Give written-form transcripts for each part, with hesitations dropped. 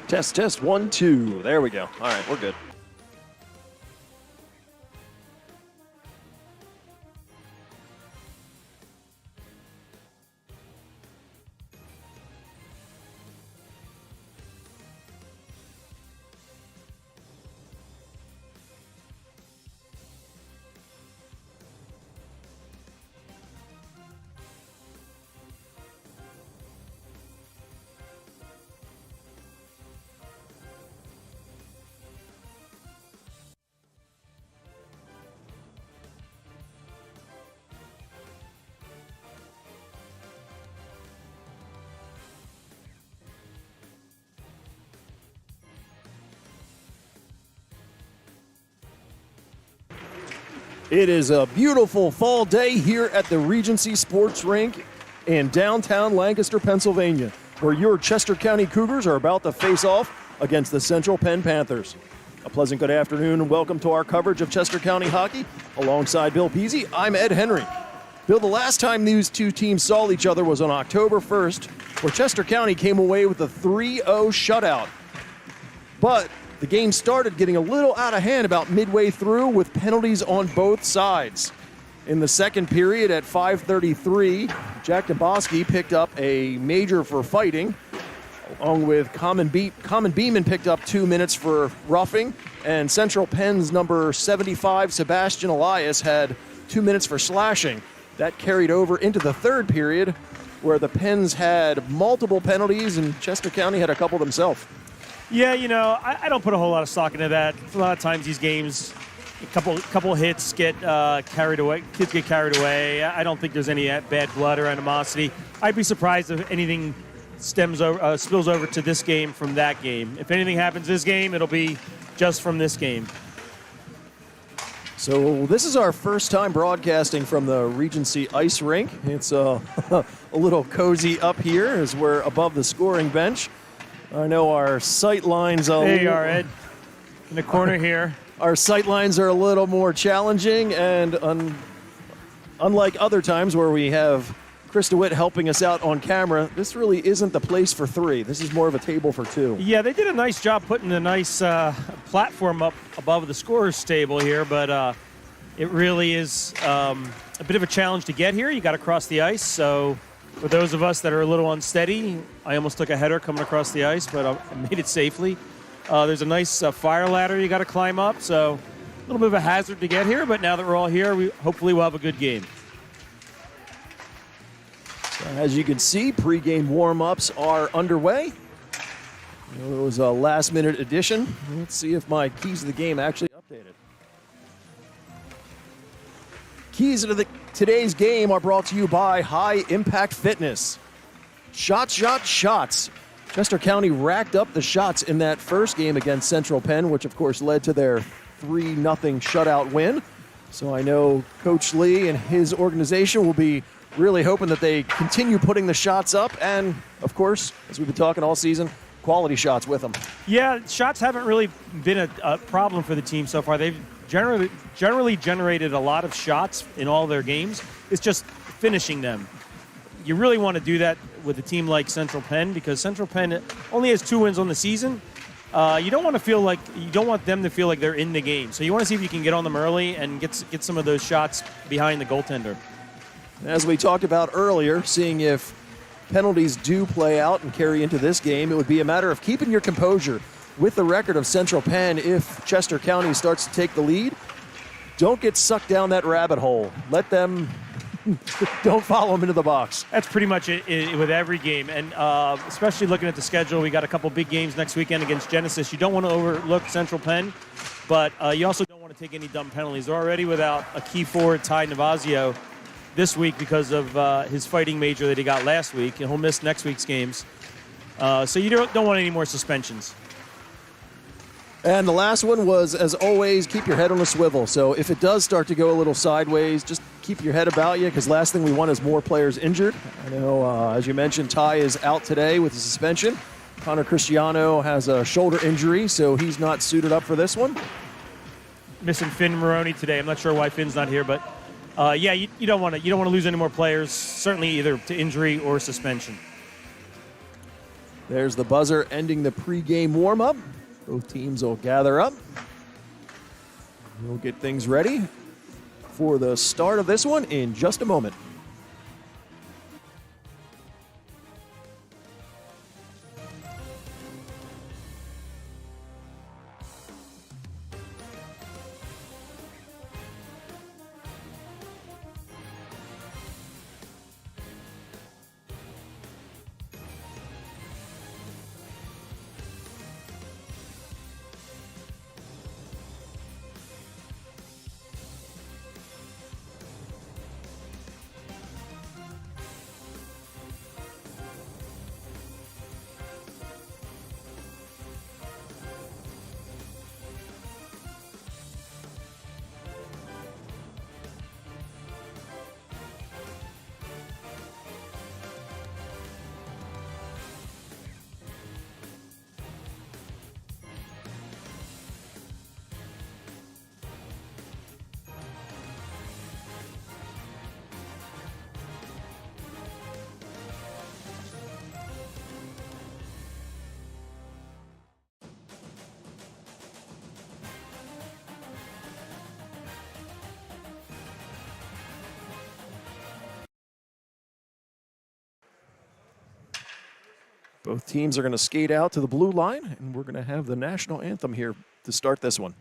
Test, test, 1, 2. There we go. All right, we're good. It is a beautiful fall day here at the Regency Sports Rink in downtown Lancaster, Pennsylvania, where your Chester County Cougars are about to face off against the Central Penn Panthers. A pleasant good afternoon and welcome to our coverage of Chester County hockey. Alongside Bill Peasy, I'm Ed Henry. Bill, the last time these two teams saw each other was on October 1st, where Chester County came away with a 3-0 shutout. But the game started getting a little out of hand about midway through with penalties on both sides. In the second period at 5:33, Jack DeBoski picked up a major for fighting, along with Common Beeman picked up 2 minutes for roughing, and Central Penn's number 75, Sebastian Elias, had 2 minutes for slashing. That carried over into the third period, where the Penns had multiple penalties and Chester County had a couple themselves. Yeah, I don't put a whole lot of stock into that. A lot of times these games, a couple hits get carried away. Kids get carried away. I don't think there's any bad blood or animosity. I'd be surprised if anything spills over to this game from that game. If anything happens this game, it'll be just from this game. So this is our first time broadcasting from the Regency Ice Rink. It's a little cozy up here as we're above the scoring bench. I know our sight lines. There you are, Ed, in the corner here. Our sight lines are a little more challenging, and unlike other times where we have Chris DeWitt helping us out on camera, this really isn't the place for three. This is more of a table for two. Yeah, they did a nice job putting a nice platform up above the scorer's table here, but it really is a bit of a challenge to get here. You got to cross the ice, so for those of us that are a little unsteady, I almost took a header coming across the ice, but I made it safely. There's a nice fire ladder you got to climb up, so a little bit of a hazard to get here, but now that we're all here, hopefully we'll have a good game. As you can see, pregame warm-ups are underway. It was a last-minute addition. Let's see if my keys to the game actually updated. Keys to today's game are brought to you by High Impact Fitness. Shots, shots, shots. Chester County racked up the shots in that first game against Central Penn, which of course led to their 3-0 shutout win. So I know Coach Lee and his organization will be really hoping that they continue putting the shots up, and of course, as we've been talking all season, quality shots with them. Yeah, shots haven't really been a problem for the team so far. They've generally generated a lot of shots in all their games. It's just finishing them. You really want to do that with a team like Central Penn, because Central Penn only has 2 wins on the season. You don't want them to feel like they're in the game. So you want to see if you can get on them early and get some of those shots behind the goaltender. As we talked about earlier, seeing if penalties do play out and carry into this game, it would be a matter of keeping your composure. With the record of Central Penn, if Chester County starts to take the lead, don't get sucked down that rabbit hole. Let them, don't follow them into the box. That's pretty much it with every game, and especially looking at the schedule, we got a couple big games next weekend against Genesis. You don't want to overlook Central Penn, but you also don't want to take any dumb penalties. They're already without a key forward, Ty Navazio, this week because of his fighting major that he got last week, and he'll miss next week's games. So you don't want any more suspensions. And the last one was, as always, keep your head on a swivel. So if it does start to go a little sideways, just keep your head about you, because last thing we want is more players injured. I know, as you mentioned, Ty is out today with a suspension. Connor Cristiano has a shoulder injury, so he's not suited up for this one. Missing Finn Maroney today. I'm not sure why Finn's not here, but yeah, you don't want to lose any more players, certainly either to injury or suspension. There's the buzzer ending the pregame warm-up. Both teams will gather up. We'll get things ready for the start of this one in just a moment. Both teams are going to skate out to the blue line, and we're going to have the national anthem here to start this one.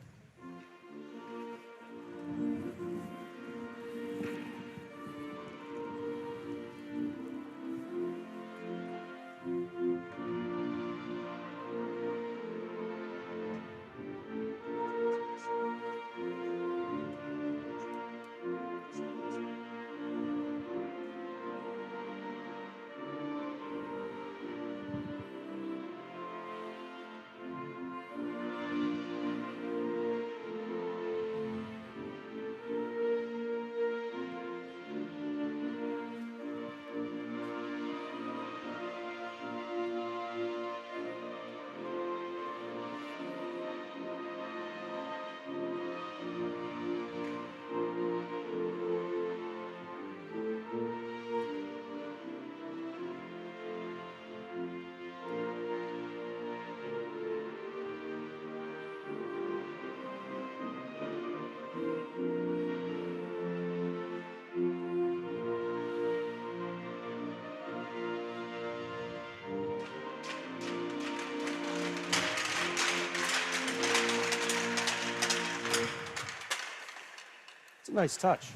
It's a nice touch.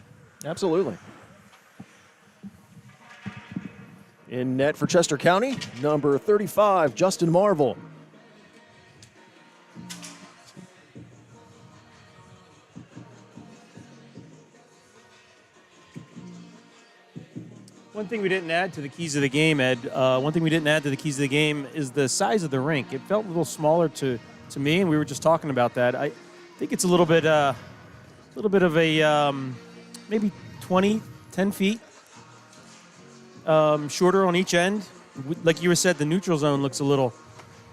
Absolutely. In net for Chester County, number 35, Justin Marvel. One thing we didn't add to the keys of the game, Ed, is the size of the rink. It felt a little smaller to me, and we were just talking about that. I think it's a little bit of a maybe 10 feet shorter on each end. Like you said, the neutral zone looks a little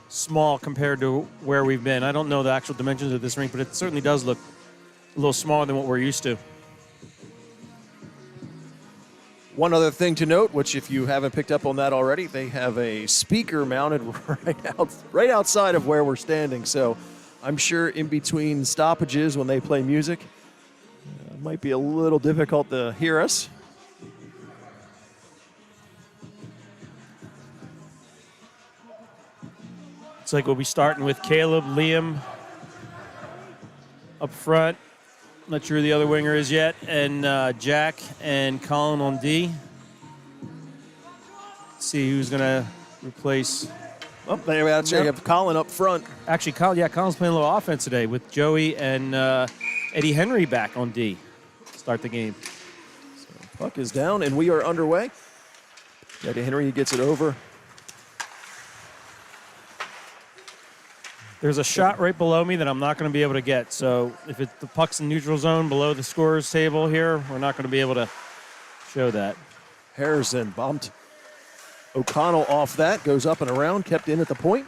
small compared to where we've been. I don't know the actual dimensions of this rink, but it certainly does look a little smaller than what we're used to. One other thing to note, which if you haven't picked up on that already, they have a speaker mounted right outside of where we're standing. So I'm sure in between stoppages when they play music, it might be a little difficult to hear us. It's like we'll be starting with Caleb, Liam up front. Not sure who the other winger is yet. And Jack and Colin on D. Let's see who's going to replace. Oh, there we actually have Colin up front. Actually, Colin's playing a little offense today with Joey and Eddie Henry back on D. Start the game. So puck is down, and we are underway. Eddie Henry gets it over. There's a shot right below me that I'm not going to be able to get. So if the puck's in neutral zone below the scorer's table here, we're not going to be able to show that. Harrison bumped O'Connell off that. Goes up and around, kept in at the point.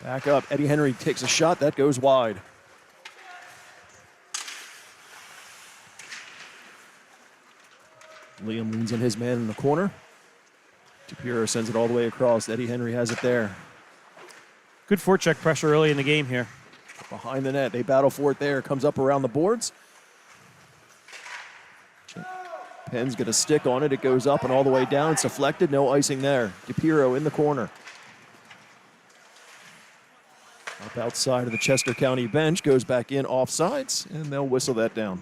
Back up. Eddie Henry takes a shot. That goes wide. Liam leans on his man in the corner. DePiero sends it all the way across. Eddie Henry has it there. Good forecheck pressure early in the game here. Behind the net. They battle for it there. Comes up around the boards. Penn's got a stick on it. It goes up and all the way down. It's deflected. No icing there. DePiero in the corner. Up outside of the Chester County bench. Goes back in offsides, and they'll whistle that down.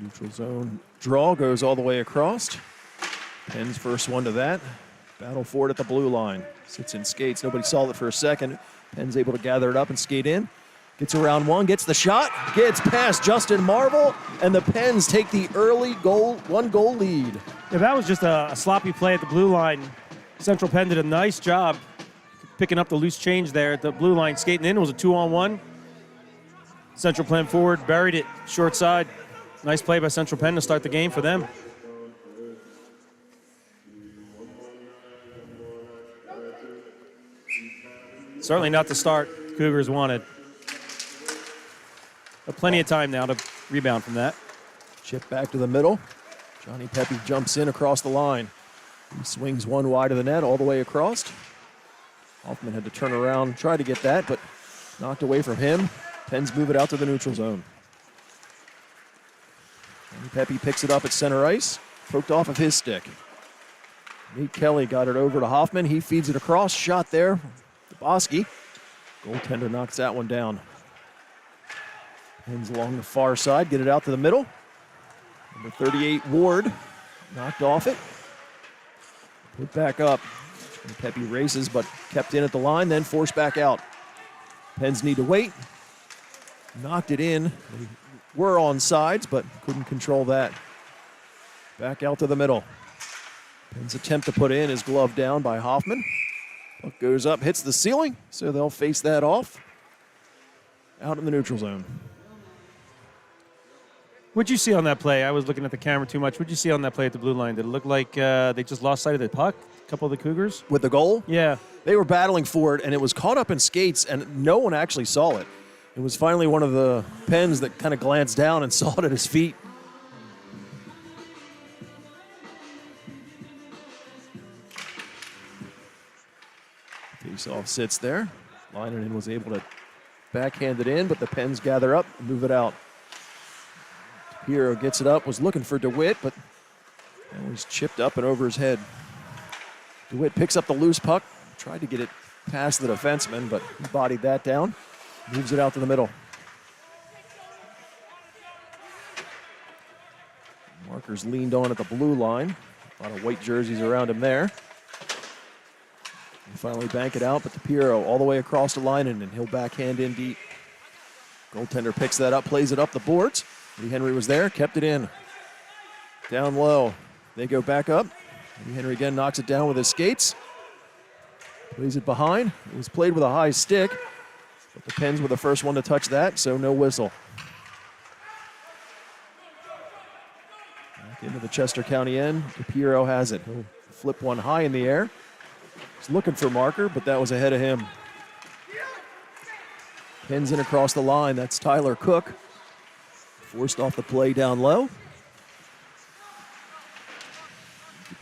Neutral zone draw goes all the way across. Penn's first one to that. Battle for it at the blue line. Sits in skates. Nobody saw it for a second. Penn's able to gather it up and skate in. Gets around one, gets the shot, gets past Justin Marvel, and the Pens take the early goal, 1-goal lead. Yeah, that was just a sloppy play at the blue line. Central Penn did a nice job picking up the loose change there at the blue line, skating in. It was a 2-on-1. Central Penn forward buried it short side. Nice play by Central Penn to start the game for them. Certainly not the start the Cougars wanted. But plenty of time now to rebound from that. Chip back to the middle. Johnny Pepe jumps in across the line. He swings one wide of the net all the way across. Hoffman had to turn around, try to get that, but knocked away from him. Pens move it out to the neutral zone. Johnny Pepe picks it up at center ice, poked off of his stick. Nate Kelly got it over to Hoffman. He feeds it across, shot there. Bosky. Goaltender knocks that one down. Pens along the far side, get it out to the middle. Number 38, Ward, knocked off it. Put back up. And Pepe races, but kept in at the line, then forced back out. Pens need to wait. Knocked it in. They were on sides, but couldn't control that. Back out to the middle. Pens attempt to put in is gloved down by Hoffman. Puck goes up, hits the ceiling, so they'll face that off. Out in the neutral zone. What'd you see on that play? I was looking at the camera too much. What'd you see on that play at the blue line? Did it look like they just lost sight of the puck? A couple of the Cougars? With the goal? Yeah. They were battling for it, and it was caught up in skates, and no one actually saw it. It was finally one of the Pens that kind of glanced down and saw it at his feet. Faceoff sits there. Leinonen was able to backhand it in, but the Pens gather up and move it out. Hero gets it up, was looking for DeWitt, but it was chipped up and over his head. DeWitt picks up the loose puck, tried to get it past the defenseman, but he bodied that down. Moves it out to the middle. Markers leaned on at the blue line. A lot of white jerseys around him there. And finally bank it out, but DePiero all the way across the line, and he'll backhand in deep. Goaltender picks that up, plays it up the boards. Eddie Henry was there, kept it in. Down low. They go back up. Eddie Henry again knocks it down with his skates. Plays it behind. It was played with a high stick, but the Pens were the first one to touch that, so no whistle. Back into the Chester County end. DePiero has it. He'll flip one high in the air. He's looking for Marker, but that was ahead of him. Pens in across the line. That's Tyler Cook. Forced off the play down low.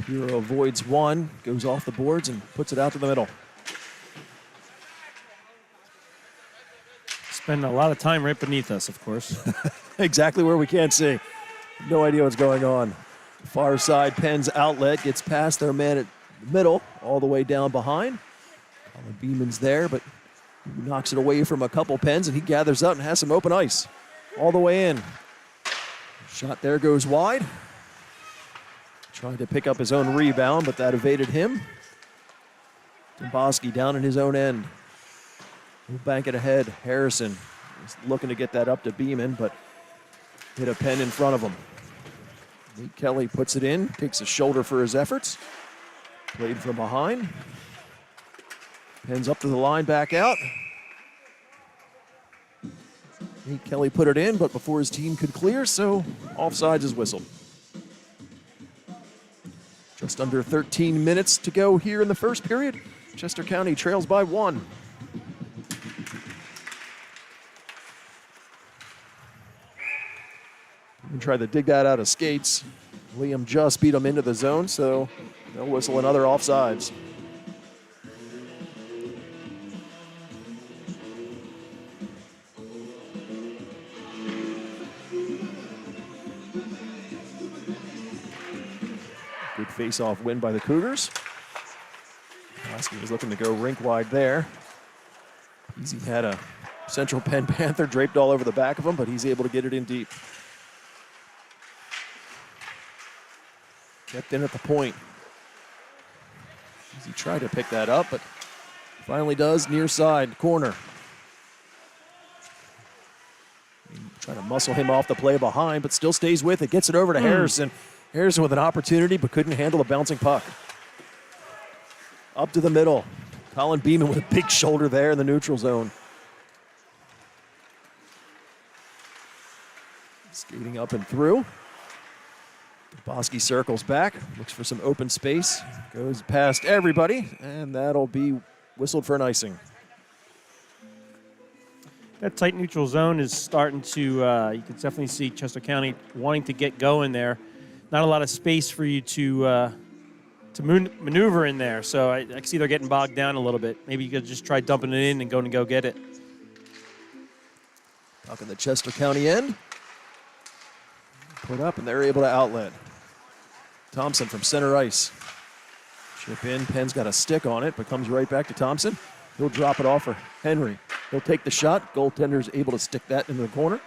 DePiero avoids one, goes off the boards and puts it out to the middle. Spending a lot of time right beneath us, of course. Exactly where we can't see. No idea what's going on. Far side, Penn's outlet gets past their man at the middle, all the way down behind. Colin Beeman's there, but he knocks it away from a couple Pens, and he gathers up and has some open ice. All the way in. Shot there goes wide. Tried to pick up his own rebound, but that evaded him. Domboski down in his own end. He'll bank it ahead. Harrison is looking to get that up to Beeman, but hit a Penn in front of him. Nate Kelly puts it in, takes a shoulder for his efforts. Played from behind. Penn's up to the line, back out. Nate Kelly put it in, but before his team could clear, so offsides is whistled. Just under 13 minutes to go here in the first period. Chester County trails by 1. and tried to dig that out of skates. Liam just beat him into the zone, so they'll whistle another offsides. Good face-off win by the Cougars. Oski was looking to go rink wide there. Easy had a Central Penn Panther draped all over the back of him, but he's able to get it in deep. Kept in at the point. Easy tried to pick that up, but finally does near side corner. Trying to muscle him off the play behind, but still stays with it. Gets it over to Harrison. Harrison with an opportunity, but couldn't handle a bouncing puck. Up to the middle. Colin Beeman with a big shoulder there in the neutral zone. Skating up and through. Bosky circles back, looks for some open space, goes past everybody, and that'll be whistled for an icing. That tight neutral zone is starting to, you can definitely see Chester County wanting to get going there. Not a lot of space for you to maneuver in there, so I can see they're getting bogged down a little bit. Maybe you could just try dumping it in and go get it. Puck in the Chester County end. Put up, and they're able to outlet. Thompson from center ice. Chip in, Penn's got a stick on it, but comes right back to Thompson. He'll drop it off for Henry. He'll take the shot. Goaltender's able to stick that into the corner.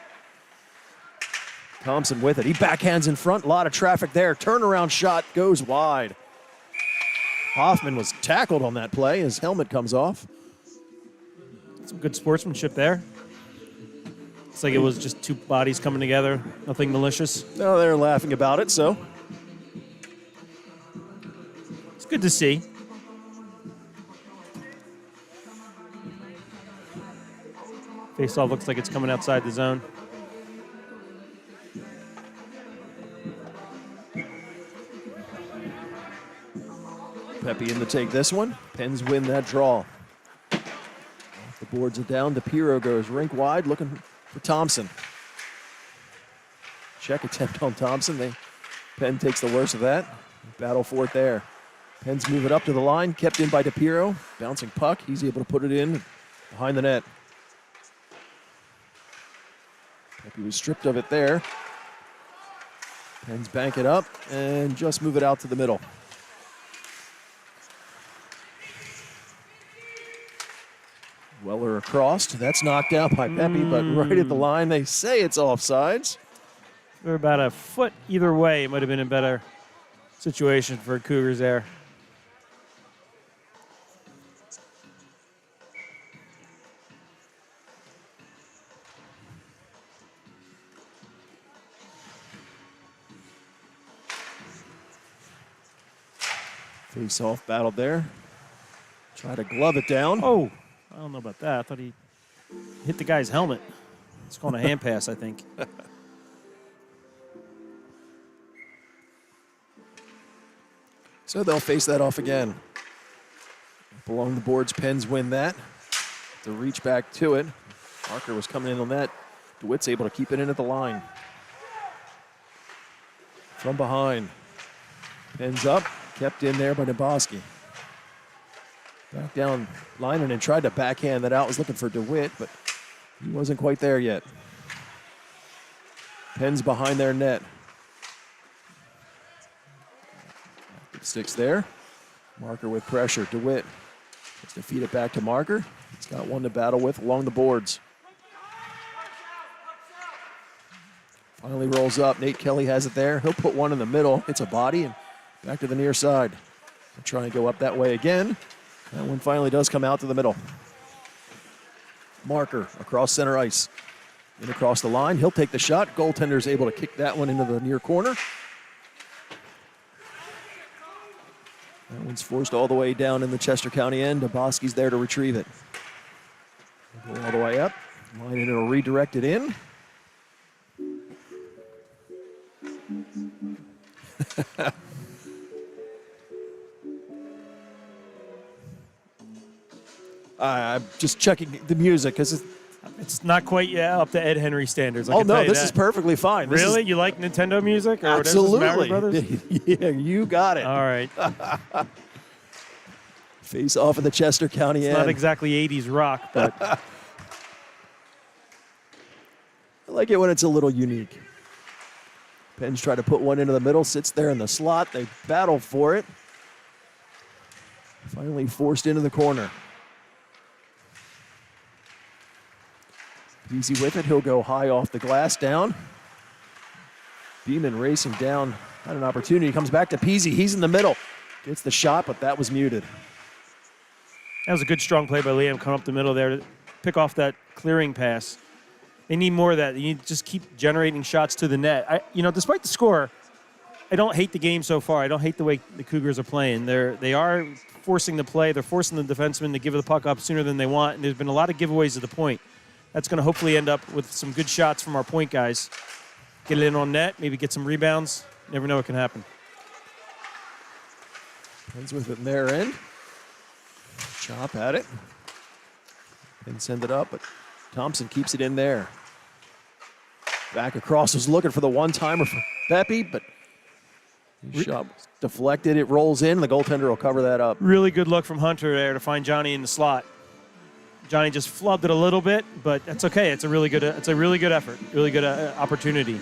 Thompson with it. He backhands in front. A lot of traffic there. Turnaround shot goes wide. Hoffman was tackled on that play. His helmet comes off. Some good sportsmanship there. It's like it was just two bodies coming together. Nothing malicious. No, they're laughing about it, so. It's good to see. Faceoff looks like it's coming outside the zone. Pepe in to take this one. Pens win that draw. The boards are down. DePiro goes rink wide, looking for Thompson. Check attempt on Thompson. Penn takes the worst of that. Battle for it there. Penn's move it up to the line, kept in by DePiro. Bouncing puck, he's able to put it in behind the net. Pepe was stripped of it there. Penn's bank it up and just move it out to the middle. Weller across. That's knocked out by Pepe, but right at the line, they say it's offsides. They're about a foot either way. It might have been a better situation for Cougars there. Face-off battle there. Try to glove it down. Oh, I don't know about that. I thought he hit the guy's helmet. It's called a hand pass, I think. So they'll face that off again. Up along the boards, Pens win that. To reach back to it. Marker was coming in on that. DeWitt's able to keep it in at the line. From behind. Pens up. Kept in there by Naboski. Back down Linen and tried to backhand that out. Was looking for DeWitt, but he wasn't quite there yet. Pens behind their net. Sticks there. Marker with pressure. DeWitt gets to feed it back to Marker. He's got one to battle with along the boards. Finally rolls up. Nate Kelly has it there. He'll put one in the middle. Hits a body and back to the near side. He'll try and go up that way again. That one finally does come out to the middle. Marker across center ice. In across the line. He'll take the shot. Goaltender's able to kick that one into the near corner. That one's forced all the way down in the Chester County end. Daboski's there to retrieve it. Go all the way up. Line and it'll redirect it in. I'm just checking the music because It's not quite up to Ed Henry standards. Oh, no, this is perfectly fine. Really? You like Nintendo music? Or Absolutely. Mario Brothers? Yeah, you got it. All right. Face off of the Chester County end. Not exactly 80s rock, but I like it when it's a little unique. Penn's try to put one into the middle, sits there in the slot. They battle for it. Finally forced into the corner. Easy with it. He'll go high off the glass down. Beeman racing down. Had an opportunity. Comes back to Peasy. He's in the middle. Gets the shot, but that was muted. that was a good, strong play by Liam coming up the middle there to pick off that clearing pass. They need more of that. You need to just keep generating shots to the net. Despite the score, I don't hate the game so far. I don't hate the way the Cougars are playing. They are forcing the play. They're forcing the defensemen to give the puck up sooner than they want, and there's been a lot of giveaways at the point. That's going to hopefully end up with some good shots from our point guys. Get it in on net, maybe get some rebounds. Never know what can happen. Penn's with it in their end. Chop at it. Penn send it up, but Thompson keeps it in there. Back across, was looking for the one-timer for Pepe, but his shot was deflected. It rolls in. The goaltender will cover that up. Really good look from Hunter there to find Johnny in the slot. Johnny just flubbed it a little bit, but that's okay. It's a really good effort, really good opportunity.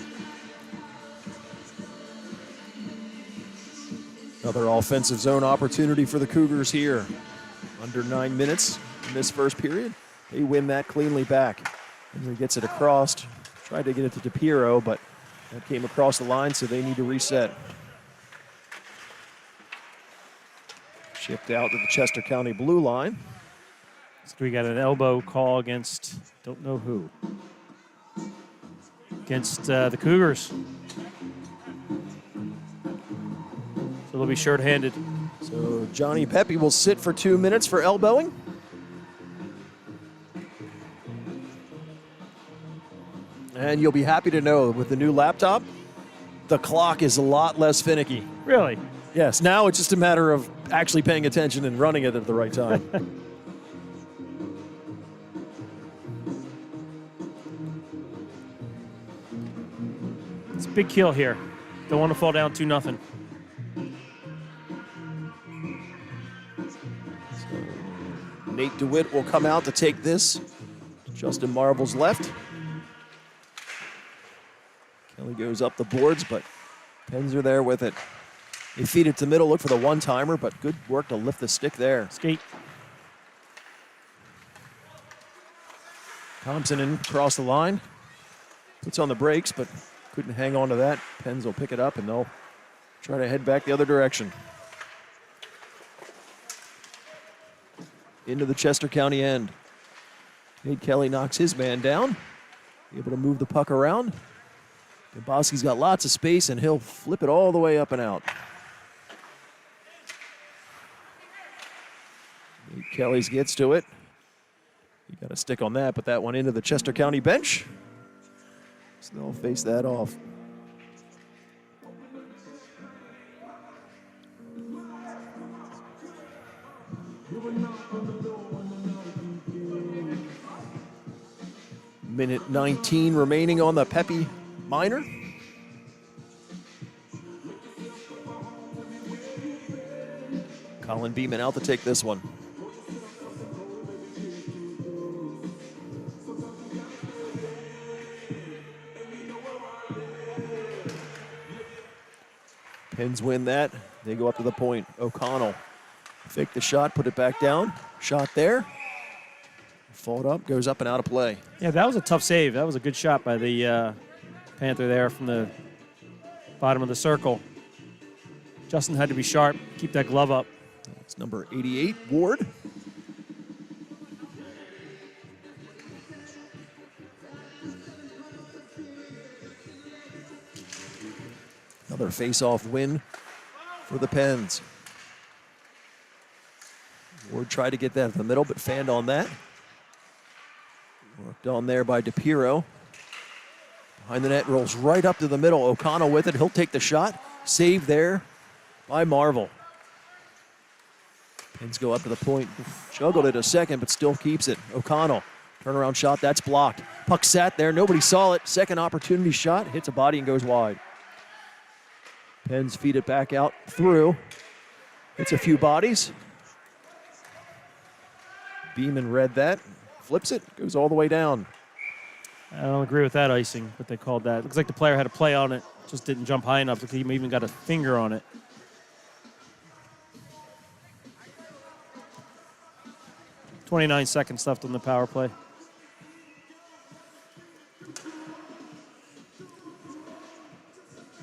Another offensive zone opportunity for the Cougars here. Under 9 minutes in this first period. They win that cleanly back. Henry gets it across. Tried to get it to DePiero, but that came across the line, so they need to reset. Shipped out to the Chester County blue line. So we got an elbow call against, don't know who, against the Cougars. So they'll be short-handed. So Johnny Pepe will sit for 2 minutes for elbowing. And you'll be happy to know with the new laptop, the clock is a lot less finicky. Really? Yes, now it's just a matter of actually paying attention and running it at the right time. It's a big kill here. Don't want to fall down 2-0. Nate DeWitt will come out to take this. Justin Marvel's left. Kelly goes up the boards, but Pens are there with it. They feed it to the middle, look for the one-timer, but good work to lift the stick there. Skate. Thompson in across the line. Puts on the brakes, but couldn't hang on to that. Pens will pick it up, and they'll try to head back the other direction. Into the Chester County end. Nate Kelly knocks his man down. Able to move the puck around. Gabowski's got lots of space, and he'll flip it all the way up and out. Nate Kelly's gets to it. You got a stick on that, but that one into the Chester County bench. So they'll face that off. Minute 19 remaining on the Pepe minor. Colin Beeman out to take this one. Pens win that. They go up to the point. O'Connell fake the shot, put it back down. Shot there. Fold up, goes up and out of play. Yeah, that was a tough save. That was a good shot by the Panther there from the bottom of the circle. Justin had to be sharp, keep that glove up. It's number 88, Ward. Another face-off win for the Pens. Ward tried to get that in the middle, but fanned on that. Worked on there by DePiero. Behind the net, rolls right up to the middle. O'Connell with it. He'll take the shot. Save there by Marvel. Pens go up to the point. Juggled it a second, but still keeps it. O'Connell Turnaround shot, that's blocked. Puck sat there, nobody saw it. Second opportunity shot, hits a body and goes wide. Penn's feed it back out through. Hits a few bodies. Beeman read that, flips it, goes all the way down. I don't agree with that icing, what they called that. Looks like the player had a play on it, just didn't jump high enough. He even got a finger on it. .29 seconds left on the power play.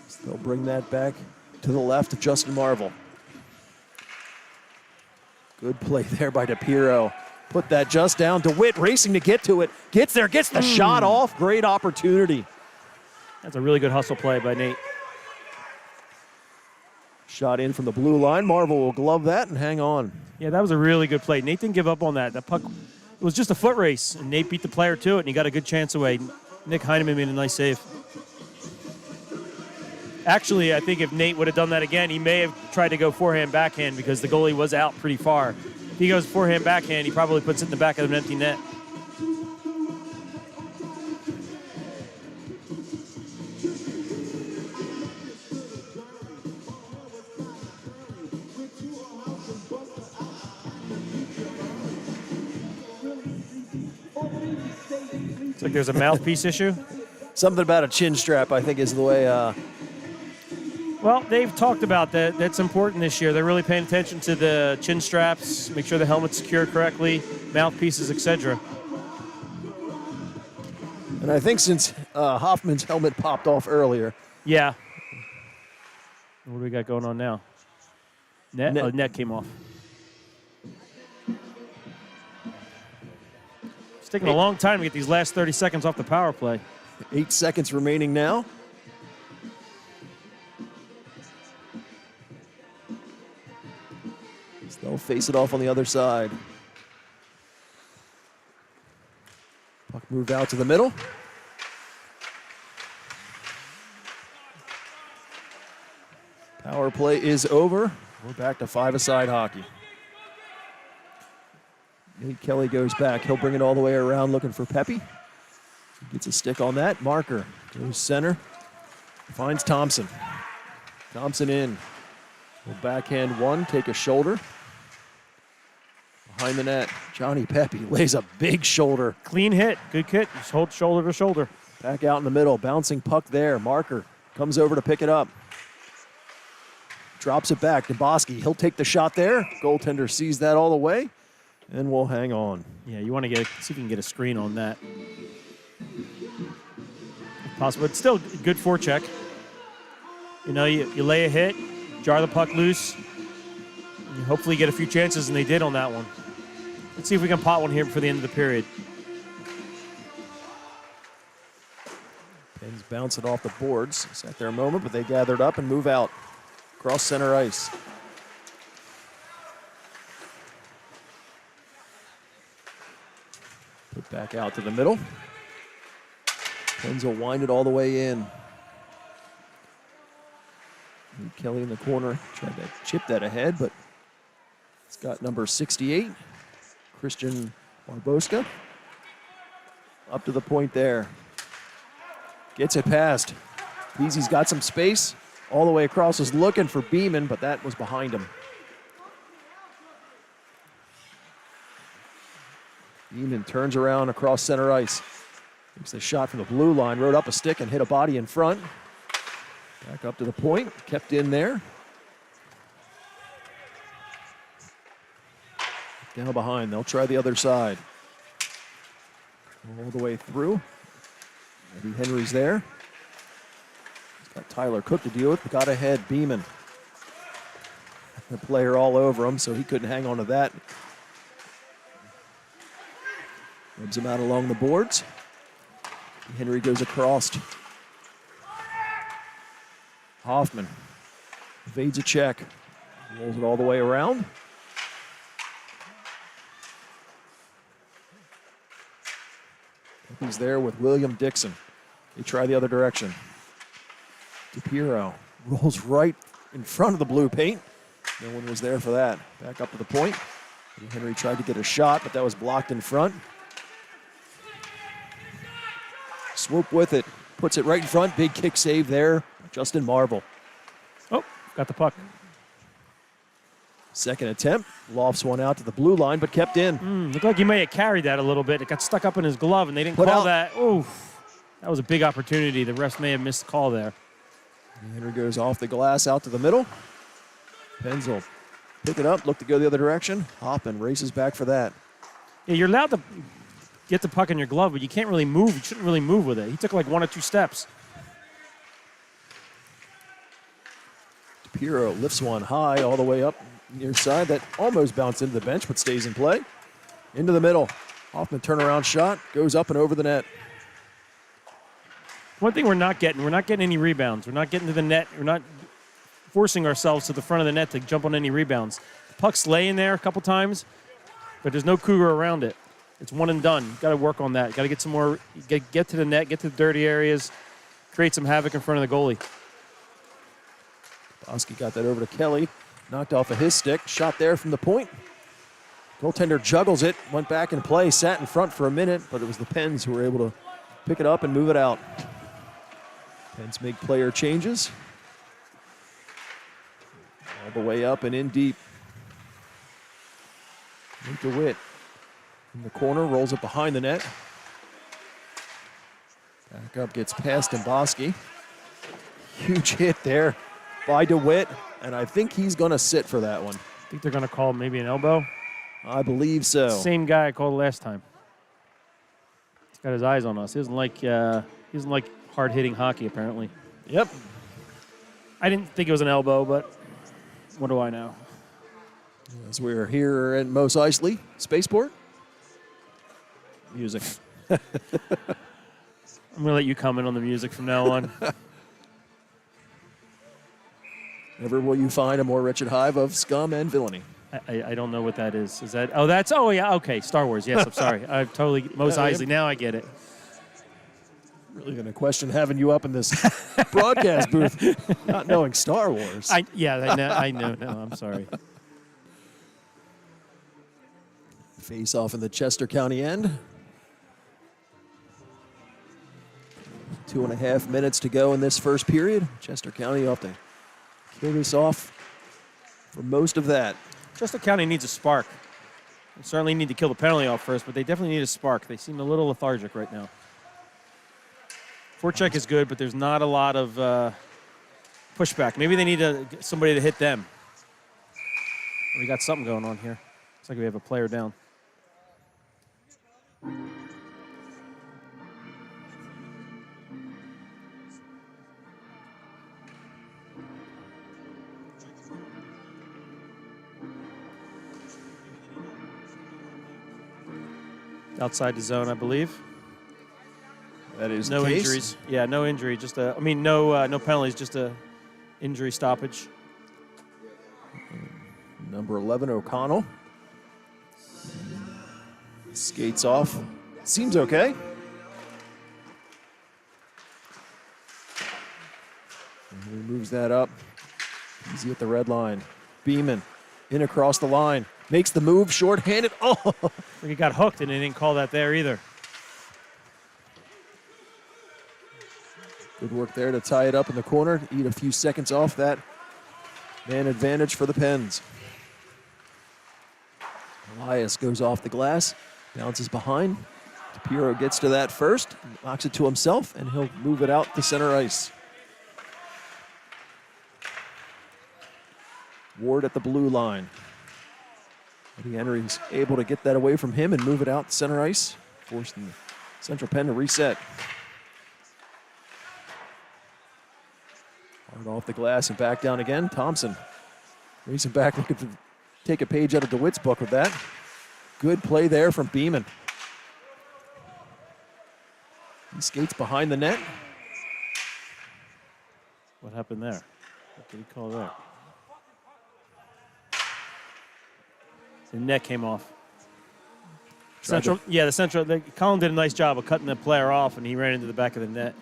So they'll bring that back to the left of Justin Marvel. Good play there by DePiero. Put that just down. DeWitt racing to get to it. Gets there, gets the shot off. Great opportunity. That's a really good hustle play by Nate. Shot in from the blue line. Marvel will glove that and hang on. Yeah, that was a really good play. Nate didn't give up on that. That puck, it was just a foot race, and Nate beat the player to it, and he got a good chance away. Nick Heineman made a nice save. Actually, I think if Nate would have done that again, he may have tried to go forehand, backhand because the goalie was out pretty far. If he goes forehand, backhand, he probably puts it in the back of an empty net. Looks like there's a mouthpiece issue. Something about a chin strap, I think, is the way. Well, they've talked about that. That's important this year. They're really paying attention to the chin straps, make sure the helmet's secured correctly, mouthpieces, etc. And I think since Hoffman's helmet popped off earlier. Yeah. What do we got going on now? Net? Oh, net came off. It's taking a long time to get these last 30 seconds off the power play. 8 seconds remaining now. They'll face it off on the other side. Puck moved out to the middle. Power play is over. We're back to five-a-side hockey. Nate Kelly goes back. He'll bring it all the way around looking for Pepe. Gets a stick on that. Marker goes center. Finds Thompson. Thompson in. Will backhand one, take a shoulder. Behind the net, Johnny Pepe lays a big shoulder. Clean hit. Good hit. Just hold shoulder to shoulder. Back out in the middle. Bouncing puck there. Marker comes over to pick it up. Drops it back. Dubosky, he'll take the shot there. Goaltender sees that all the way, and we'll hang on. Yeah, you want to see if you can get a screen on that. If possible. It's still a good forecheck. You know, you lay a hit, jar the puck loose, and you hopefully get a few chances, and they did on that one. Let's see if we can pot one here before the end of the period. Penn's bounce it off the boards. Sat there a moment, but they gathered up and move out. Across center ice. Put back out to the middle. Penn's will wind it all the way in. And Kelly in the corner tried to chip that ahead, but it's got number 68, Christian Barboska. Up to the point there. Gets it past. Peasy's got some space. All the way across, was looking for Beeman, but that was behind him. Beeman turns around across center ice. Takes a shot from the blue line, rode up a stick and hit a body in front. Back up to the point, kept in there. Down behind, they'll try the other side. All the way through. Eddie Henry's there. He's got Tyler Cook to deal with, but got ahead, Beeman. The player all over him, so he couldn't hang on to that. Rubs him out along the boards. Henry goes across. Hoffman evades a check. Rolls it all the way around. He's there with William Dixon. They try the other direction. DePiero rolls right in front of the blue paint. No one was there for that. Back up to the point. Henry tried to get a shot, but that was blocked in front. Swoop with it. Puts it right in front. Big kick save there. Justin Marvel. Oh, got the puck. Second attempt. Lofts one out to the blue line, but kept in. Looked like he may have carried that a little bit. It got stuck up in his glove, and they didn't Put call out. that. Oh, that was a big opportunity. The refs may have missed the call there. Henry goes off the glass out to the middle. Penns will pick it up, look to go the other direction. Hoffman races back for that. Yeah, you're allowed to get the puck in your glove, but you can't really move. You shouldn't really move with it. He took like 1 or 2 steps. DePiero lifts one high all the way up near side. That almost bounced into the bench, but stays in play. Into the middle. Hoffman turnaround shot, goes up and over the net. One thing we're not getting any rebounds. We're not getting to the net. We're not forcing ourselves to the front of the net to jump on any rebounds. The puck's laying there a couple times, but there's no Cougar around it. It's one and done. Got to work on that. Got to get some more, get to the net, get to the dirty areas, create some havoc in front of the goalie. Bosky got that over to Kelly. Knocked off of his stick. Shot there from the point. Goaltender juggles it. Went back in play. Sat in front for a minute, but it was the Penns who were able to pick it up and move it out. Penns make player changes. All the way up and in deep. Nate DeWitt in the corner. Rolls it behind the net. Back up. Gets past Bosky. Huge hit there by DeWitt, and I think he's going to sit for that one. I think they're going to call maybe an elbow. I believe so. Same guy I called last time. He's got his eyes on us. He doesn't like hard-hitting hockey, apparently. Yep. I didn't think it was an elbow, but what do I know? As we're here at Mos Eisley Spaceport. Music. I'm going to let you comment on the music from now on. Never will you find a more wretched hive of scum and villainy. I don't know what that is. Is that? Oh, yeah, okay. Star Wars. Yes, I'm sorry. I've totally, Mos Eisley. Now I get it. Really going to question having you up in this broadcast booth, not knowing Star Wars. I know. No, I'm sorry. Face off in the Chester County end. 2.5 minutes to go in this first period. Chester County off to kill this off for most of that. Chester County needs a spark. They certainly need to kill the penalty off first, but they definitely need a spark. They seem a little lethargic right now. Forecheck is good, but there's not a lot of pushback. Maybe they need somebody to hit them. We got something going on here. Looks like we have a player down. Outside the zone, I believe. That is no the case. Injuries. Yeah, no injury. No penalties. Just a injury stoppage. Number 11, O'Connell. Skates off. Seems okay. And he moves that up. Easy at the red line. Beeman in across the line. Makes the move, short-handed. Oh! He got hooked, and they didn't call that there either. Good work there to tie it up in the corner, eat a few seconds off that man advantage for the Penns. Elias goes off the glass, bounces behind. DePiero gets to that first, knocks it to himself, and he'll move it out to center ice. Ward at the blue line. Eddie Henry's able to get that away from him and move it out to center ice, forcing the Central Penn to reset. Hard off the glass and back down again. Thompson racing back, looking to take a page out of DeWitt's book with that. Good play there from Beeman. He skates behind the net. What happened there? What did he call there? The net came off. Colin did a nice job of cutting the player off, and he ran into the back of the net.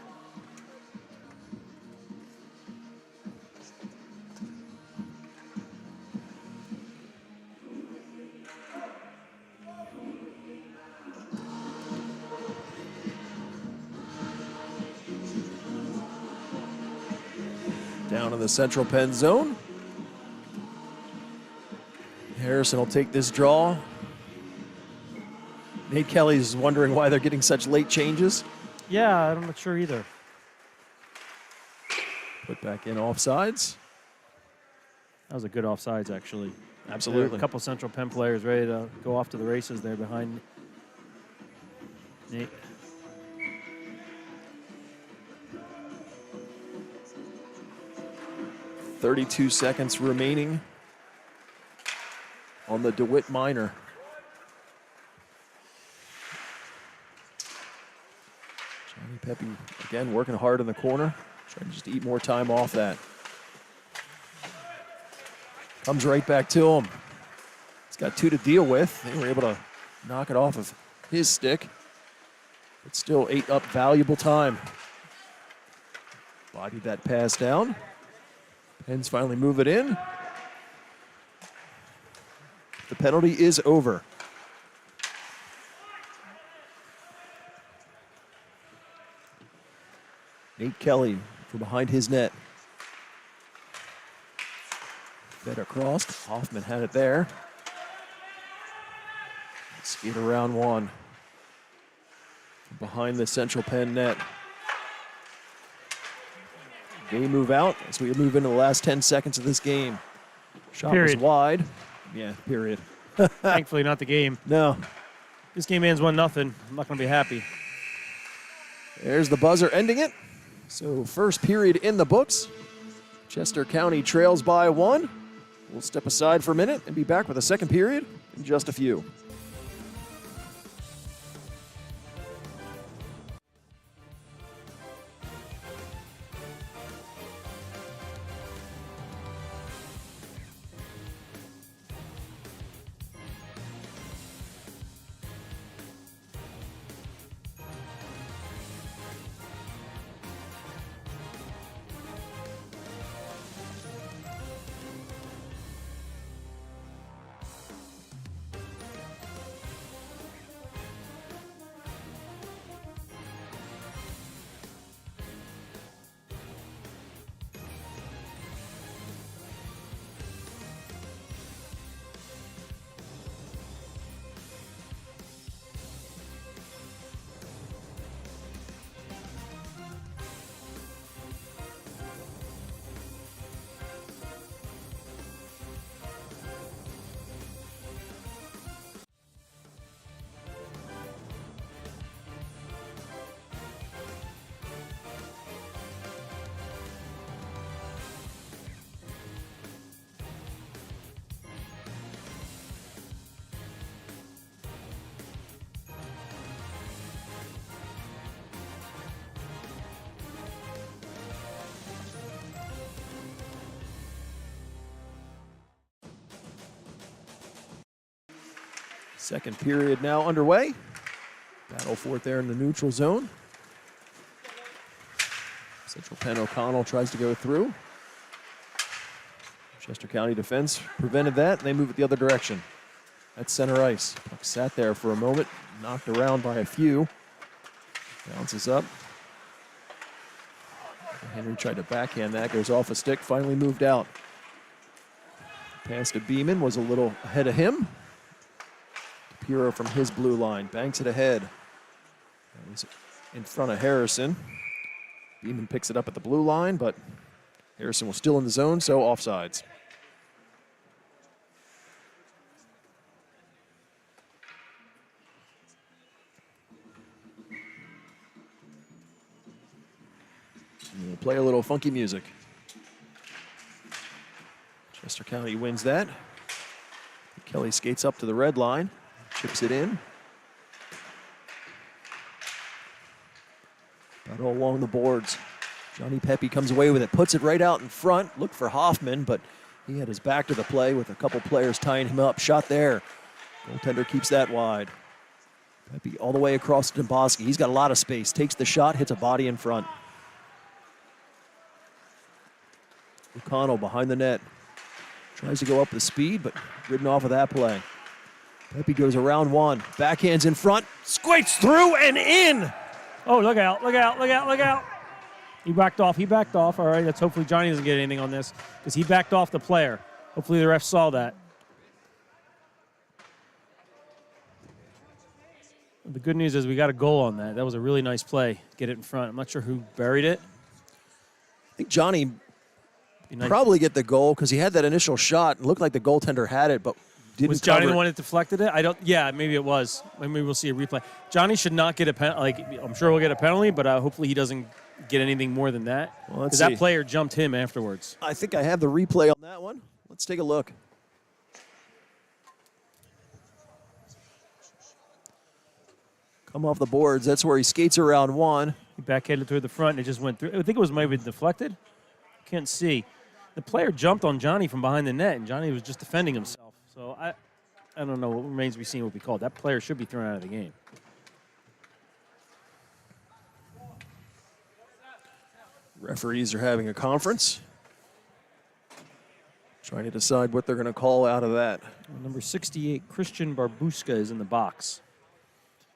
Down in the Central Penn zone. Harrison will take this draw. Nate Kelly's wondering why they're getting such late changes. Yeah, I'm not sure either. Put back in offsides. That was a good offsides, actually. Absolutely. A couple Central Penn players ready to go off to the races there behind Nate. .32 seconds remaining on the DeWitt minor. Johnny Pepe, again, working hard in the corner, trying to just eat more time off that. Comes right back to him. He's got 2 to deal with. They were able to knock it off of his stick, but still ate up valuable time. Bodied that pass down. Penn's finally move it in. The penalty is over. Nate Kelly from behind his net. Fed across. Hoffman had it there. Skate around one. From behind the Central Penn net. They move out as we move into the last 10 seconds of this game. Shot was wide. Yeah, period. Thankfully, not the game. No. This game ends 1-0. I'm not going to be happy. There's the buzzer ending it. So first period in the books. Chester County trails by 1. We'll step aside for a minute and be back with a second period in just a few. Second period now underway. Battle for it there in the neutral zone. Central Penn O'Connell tries to go through. Chester County defense prevented that, and they move it the other direction. That's center ice. Puck sat there for a moment, knocked around by a few. Bounces up. Henry tried to backhand that, goes off a stick, finally moved out. Pass to Beeman was a little ahead of him. Puro from his blue line, banks it ahead. That was in front of Harrison. Beeman picks it up at the blue line, but Harrison was still in the zone, so offsides. And we'll play a little funky music. Chester County wins that. Kelly skates up to the red line. Chips it in. Battle along the boards. Johnny Pepe comes away with it, puts it right out in front. Looked for Hoffman, but he had his back to the play with a couple players tying him up. Shot there. Goaltender keeps that wide. Pepe all the way across to Domboski. He's got a lot of space. Takes the shot, hits a body in front. O'Connell behind the net. Tries to go up the speed, but ridden off of that play. Pepe goes around one. Backhands in front. Squirts through and in. Oh, look out, look out, look out, look out. He backed off. He backed off. All right, let's hopefully Johnny doesn't get anything on this because he backed off the player. Hopefully the ref saw that. The good news is we got a goal on that. That was a really nice play. Get it in front. I'm not sure who buried it. I think Johnny Nice. probably get the goal because he had that initial shot. It looked like the goaltender had it, but didn't Was Johnny cover the it. one that deflected it? I don't. Yeah, maybe it was. Maybe we'll see a replay. Johnny should not get a penalty. Like, I'm sure we'll get a penalty, but hopefully he doesn't get anything more than that. Well, let's Because that see. player jumped him afterwards. I think I have the replay on that one. Let's take a look. Come off the boards. That's where he skates around one. He backhanded through the front and it just went through. I think it was maybe deflected. Can't see. The player jumped on Johnny from behind the net, and Johnny was just defending himself. So I don't know. What remains to be seen what we called. That player should be thrown out of the game. Referees are having a conference, trying to decide what they're going to call out of that. Number 68, Christian Barbuska, is in the box.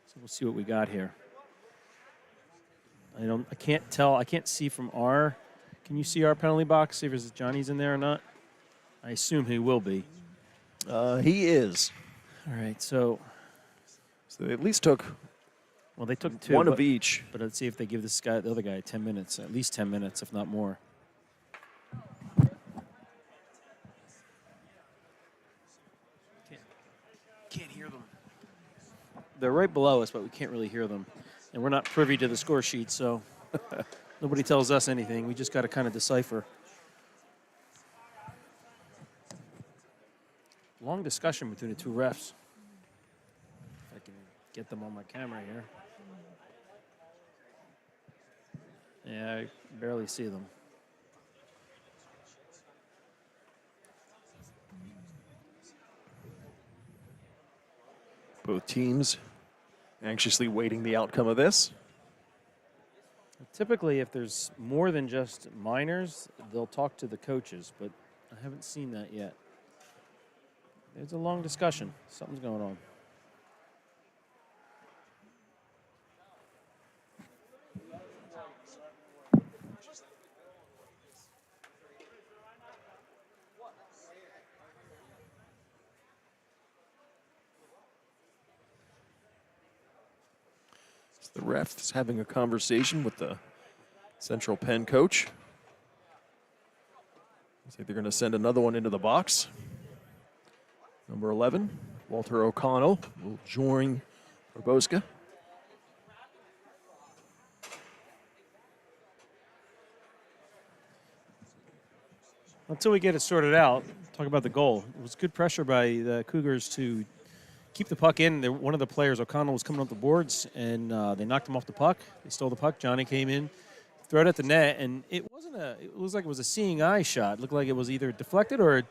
So we'll see what we got here. I can't tell. I can't see from our. Can you see our penalty box? See if Johnny's in there or not. I assume he will be. He is. All right. So they at least took they took two. one of each. But let's see if they give the other guy 10 minutes, at least 10 minutes, if not more. Can't hear them. They're right below us, but we can't really hear them. And we're not privy to the score sheet, so nobody tells us anything. We just got to kind of decipher. Long discussion between the two refs. If I can get them on my camera here. Yeah, I barely see them. Both teams anxiously waiting the outcome of this. Typically, if there's more than just minors, they'll talk to the coaches, but I haven't seen that yet. There's a long discussion. Something's going on. The ref is having a conversation with the Central Penn coach. Looks like they're going to send another one into the box. Number 11, Walter O'Connell, will join Barboska. Until we get it sorted out, talk about the goal. It was good pressure by the Cougars to keep the puck in. One of the players, O'Connell, was coming up the boards, and they knocked him off the puck. They stole the puck. Johnny came in, threw it at the net, and it was like it was a seeing eye shot. It looked like it was either deflected or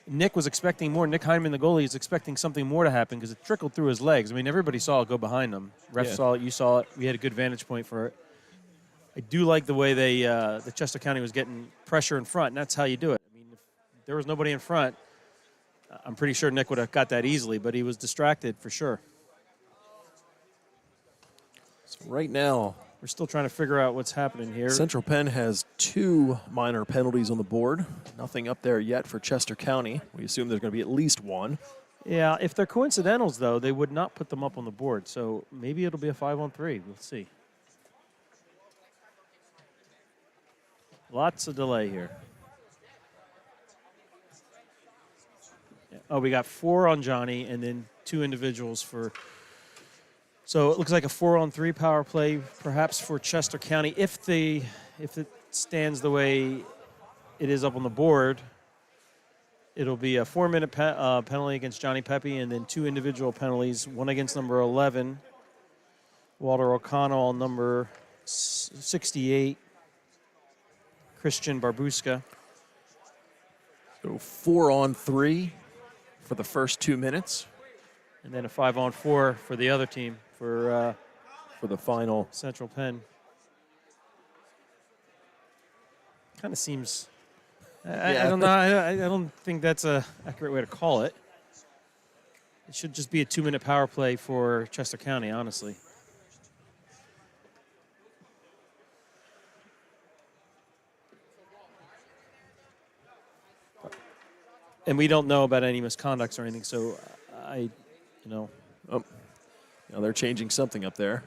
Nick was expecting more. Nick Hyman, the goalie, is expecting something more to happen because it trickled through his legs. I mean, everybody saw it go behind him. Ref saw it. You saw it. We had a good vantage point for it. I do like the way the Chester County was getting pressure in front, and that's how you do it. I mean, if there was nobody in front, I'm pretty sure Nick would have got that easily, but he was distracted for sure. So right now, we're still trying to figure out what's happening here. Central Penn has 2 minor penalties on the board. Nothing up there yet for Chester County. We assume there's going to be at least one. Yeah, if they're coincidentals, though, they would not put them up on the board. So maybe it'll be a 5-on-3. We'll see. Lots of delay here. Oh, we got 4 on Johnny and then 2 individuals for. So it looks like a 4-on-3 power play, perhaps for Chester County, if it stands the way it is up on the board. It'll be a 4-minute penalty against Johnny Pepe, and then 2 individual penalties, one against number 11, Walter O'Connell, number 68, Christian Barbuska. So 4-on-3 for the first 2 minutes. And then a 5-on-4 for the other team, for the final. Central Penn. Kind of seems. I don't know. I don't think that's a accurate way to call it. It should just be a 2-minute power play for Chester County, honestly. And we don't know about any misconducts or anything, so Oh, now they're changing something up there.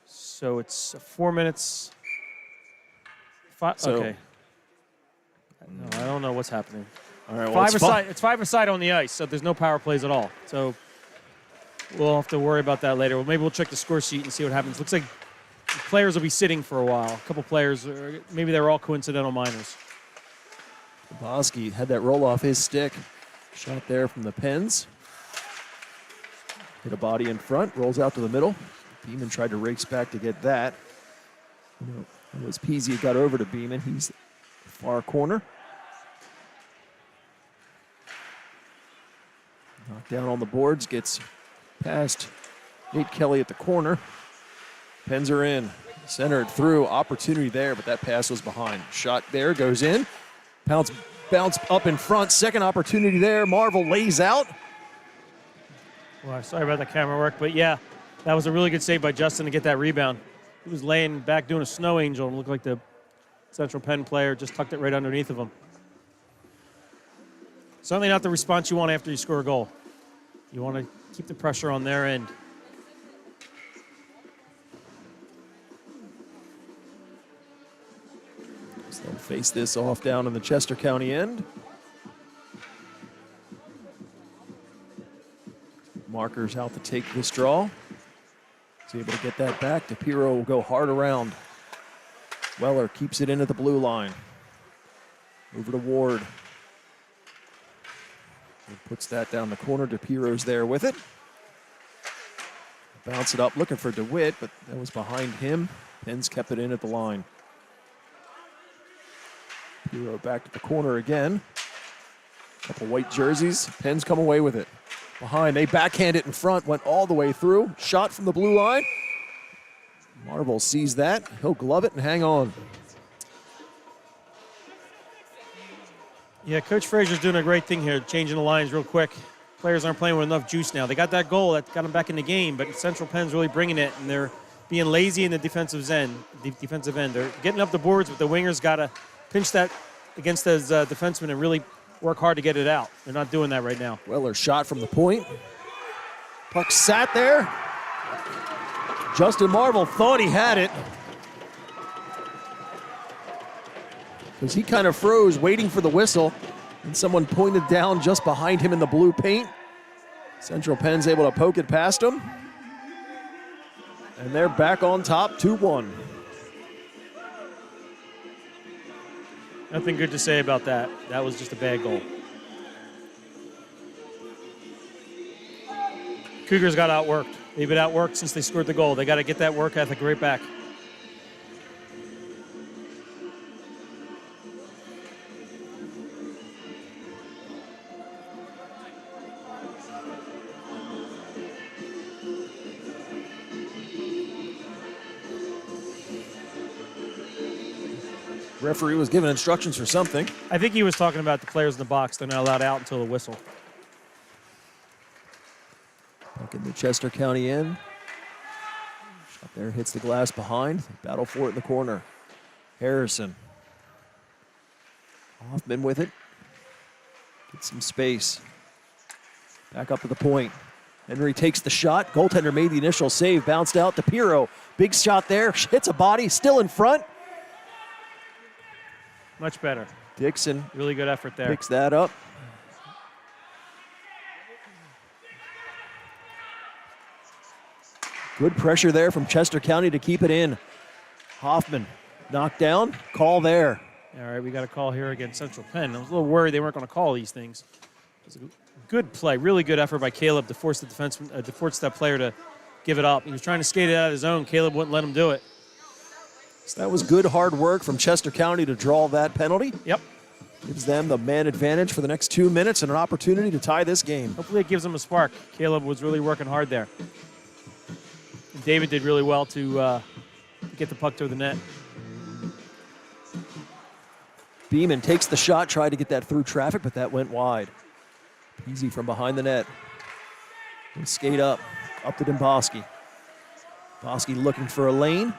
So it's 4 minutes. So- Okay. No, I don't know what's happening. All right, well, It's five-a-side on the ice, so there's no power plays at all. So we'll have to worry about that later. Well, maybe we'll check the score sheet and see what happens. Looks like the players will be sitting for a while. A couple players, maybe they're all coincidental minors. Bosky had that roll off his stick. Shot there from the Pens. Hit a body in front, rolls out to the middle. Beeman tried to race back to get that. It was Peasy who got over to Beeman. He's far corner. Knocked down on the boards, gets past Nate Kelly at the corner. Pens are in. Centered through, opportunity there, but that pass was behind. Shot there, goes in. Bounce up in front, second opportunity there. Marvel lays out. Well, sorry about the camera work, but yeah, that was a really good save by Justin to get that rebound. He was laying back doing a snow angel and looked like the Central Penn player just tucked it right underneath of him. Certainly not the response you want after you score a goal. You want to keep the pressure on their end. So they'll face this off down in the Chester County end. Markers out to take this draw. He's able to get that back. DePiro will go hard around. Weller keeps it in at the blue line. Over to Ward. He puts that down the corner. DePiro's there with it. Bounce it up, looking for DeWitt, but that was behind him. Penn's kept it in at the line. DePiro back to the corner again. Couple white jerseys. Penn's come away with it. Behind, they backhand it in front, went all the way through. Shot from the blue line. Marvel sees that. He'll glove it and hang on. Yeah, Coach Frazier's doing a great thing here, changing the lines real quick. Players aren't playing with enough juice now. They got that goal that got them back in the game, but Central Penn's really bringing it, and they're being lazy in the defensive end. They're getting up the boards, but the wingers got to pinch that against those defensemen and really work hard to get it out. They're not doing that right now. Weller shot from the point. Puck sat there. Justin Marvel thought he had it, because he kind of froze waiting for the whistle, and someone pointed down just behind him in the blue paint. Central Penn's able to poke it past him, and they're back on top, 2-1. Nothing good to say about that. That was just a bad goal. Cougars got outworked. They've been outworked since they scored the goal. They got to get that work ethic right back. Referee was giving instructions for something. I think he was talking about the players in the box. They're not allowed out until the whistle. Back in the Chester County end. Shot there, hits the glass behind. Battle for it in the corner. Harrison. Hoffman with it. Get some space. Back up to the point. Henry takes the shot. Goaltender made the initial save. Bounced out to Piro. Big shot there. Hits a body. Still in front. Much better. Dixon Really good effort there. picks that up. Good pressure there from Chester County to keep it in. Hoffman knocked down. Call there. All right, we got a call here against Central Penn. I was a little worried they weren't going to call these things. It was a good play, really good effort by Caleb to force the defenseman, to force that player to give it up. He was trying to skate it out of his own. Caleb wouldn't let him do it. So that was good hard work from Chester County to draw that penalty. Yep. Gives them the man advantage for the next 2 minutes and an opportunity to tie this game. Hopefully it gives them a spark. Caleb was really working hard there. And David did really well to get the puck to the net. Beeman takes the shot, tried to get that through traffic, but that went wide. Easy from behind the net. And skate up to Domboski. Domboski looking for a lane.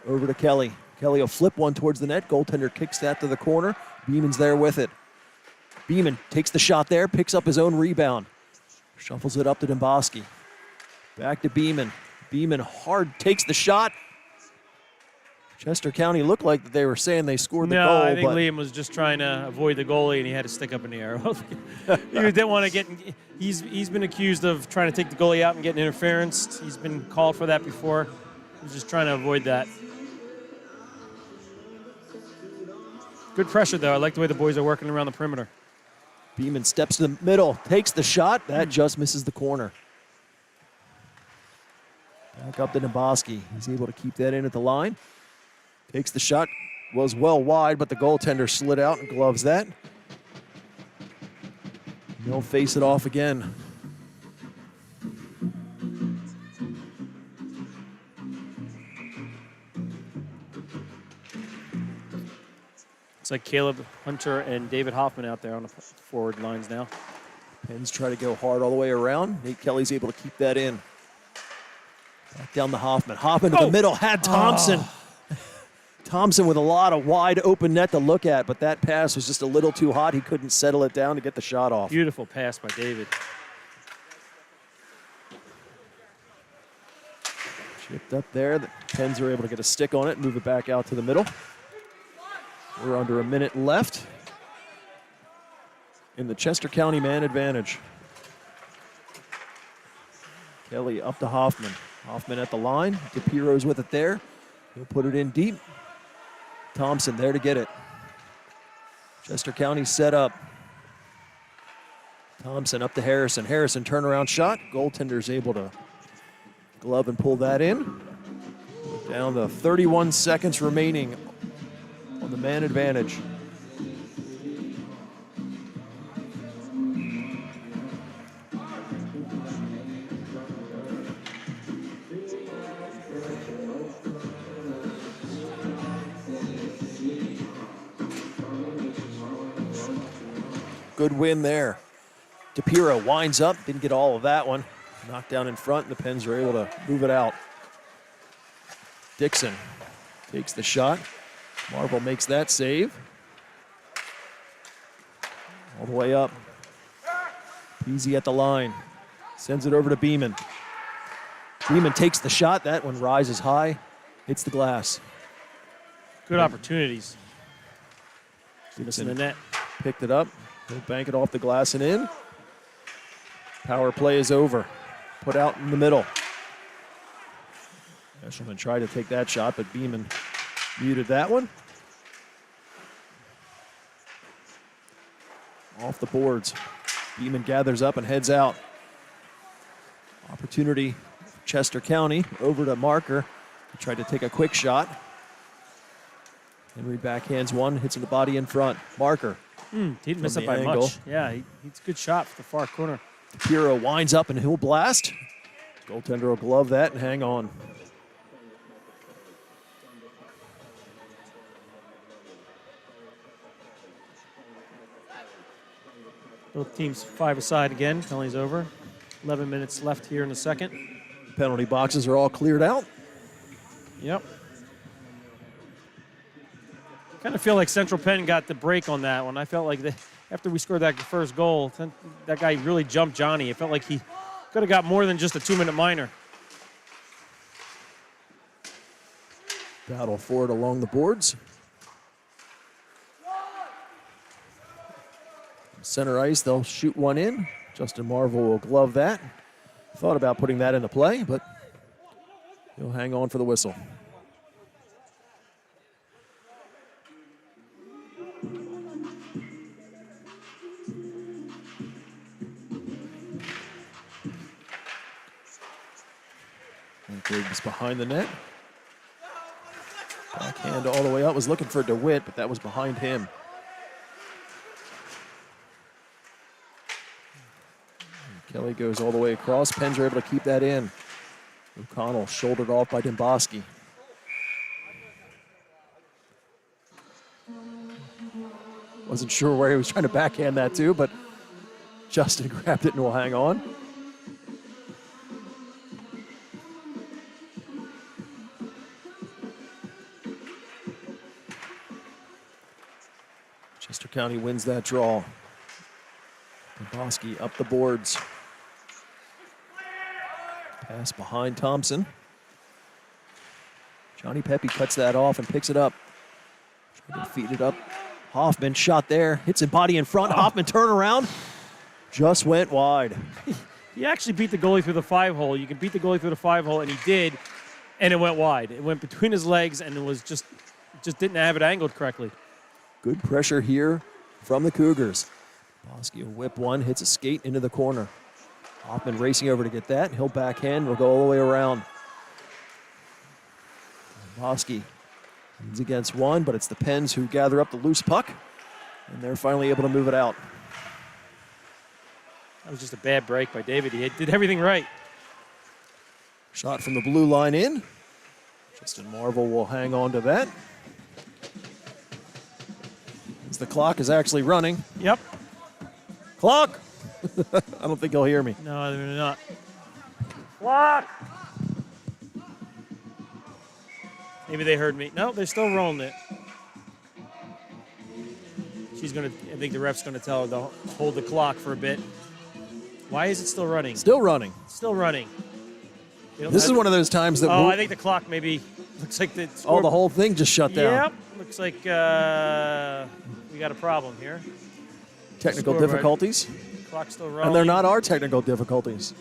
Over to Kelly. Kelly will flip one towards the net. Goaltender kicks that to the corner. Beeman's there with it. Beeman takes the shot there, picks up his own rebound. Shuffles it up to Demboski. Back to Beeman. Beeman hard takes the shot. Chester County looked like they were saying they scored the goal. No, I think Liam was just trying to avoid the goalie, and he had to stick up in the air. He didn't want to get. He's been accused of trying to take the goalie out and getting interference. He's been called for that before. He was just trying to avoid that. Good pressure, though. I like the way the boys are working around the perimeter. Beeman steps to the middle, takes the shot. That just misses the corner. Back up to Demboski. He's able to keep that in at the line. Takes the shot, was well wide, but the goaltender slid out and gloves that. They'll face it off again. It's like Caleb Hunter and David Hoffman out there on the forward lines now. Penn's try to go hard all the way around. Nate Kelly's able to keep that in. Back down to Hoffman. Hoffman to the middle, had Thompson. Thompson with a lot of wide open net to look at, but that pass was just a little too hot. He couldn't settle it down to get the shot off. Beautiful pass by David. Chipped up there. The Pens are able to get a stick on it, move it back out to the middle. We're under a minute left in the Chester County man advantage. Kelly up to Hoffman. Hoffman at the line. DePiero's with it there. He'll put it in deep. Thompson there to get it. Chester County set up. Thompson up to Harrison. Harrison turnaround shot. Goaltender's able to glove and pull that in. Down to 31 seconds remaining on the man advantage. Good win there. DePiero winds up, didn't get all of that one. Knocked down in front, and the Pens are able to move it out. Dixon takes the shot. Marvel makes that save. All the way up. Peasy at the line. Sends it over to Beeman. Beeman takes the shot. That one rises high. Hits the glass. Good opportunities. Dixon Missing the net. picked it up. He'll bank it off the glass and in. Power play is over. Put out in the middle. Eshelman tried to take that shot, but Beeman muted that one. Off the boards. Beeman gathers up and heads out. Opportunity, Chester County, over to Marker. He tried to take a quick shot. Henry backhands one, hits in the body in front. Marker. He didn't miss From it the by angle. much. Yeah, he's a good shot for the far corner. Piro winds up and he'll blast. Goaltender will glove that and hang on. Both teams 5 aside again. Penalty's over. 11 minutes left here in the second. Penalty boxes are all cleared out. Yep. Kind of feel like Central Penn got the break on that one. I felt like after we scored that first goal, that guy really jumped Johnny. It felt like he could have got more than just a 2-minute minor. Battle for it along the boards. Center ice, they'll shoot one in. Justin Marvel will glove that. Thought about putting that into play, but he'll hang on for the whistle. Griggs behind the net. Backhand all the way up. Was looking for DeWitt, but that was behind him. Kelly goes all the way across. Pens are able to keep that in. O'Connell shouldered off by Demboski. Wasn't sure where he was trying to backhand that to, but Justin grabbed it and will hang on. Chester County wins that draw. Bosky up the boards. Pass behind Thompson. Johnny Pepe cuts that off and picks it up. Trying to feed it up. Hoffman shot there. Hits a body in front. Hoffman turnaround. Just went wide. He actually beat the goalie through the 5-hole. You can beat the goalie through the 5-hole, and he did, and it went wide. It went between his legs, and it was just didn't have it angled correctly. Good pressure here from the Cougars. Bosky will whip one, hits a skate into the corner. Hoffman racing over to get that. He'll backhand, will go all the way around. Bosky leads against one, but it's the Penns who gather up the loose puck, and they're finally able to move it out. That was just a bad break by David. He did everything right. Shot from the blue line in. Justin Marvel will hang on to that. As the clock is actually running. Yep. Clock! I don't think he'll hear me. No, they're not. Clock! Maybe they heard me. No, they're still rolling it. I think the ref's gonna tell her to hold the clock for a bit. Why is it still running? Still running. Still running. This is one of those times that I think the clock maybe looks like the the whole thing just shut down. Yep. Looks like we got a problem here. Technical difficulties. Clock's still rolling. And they're not our technical difficulties.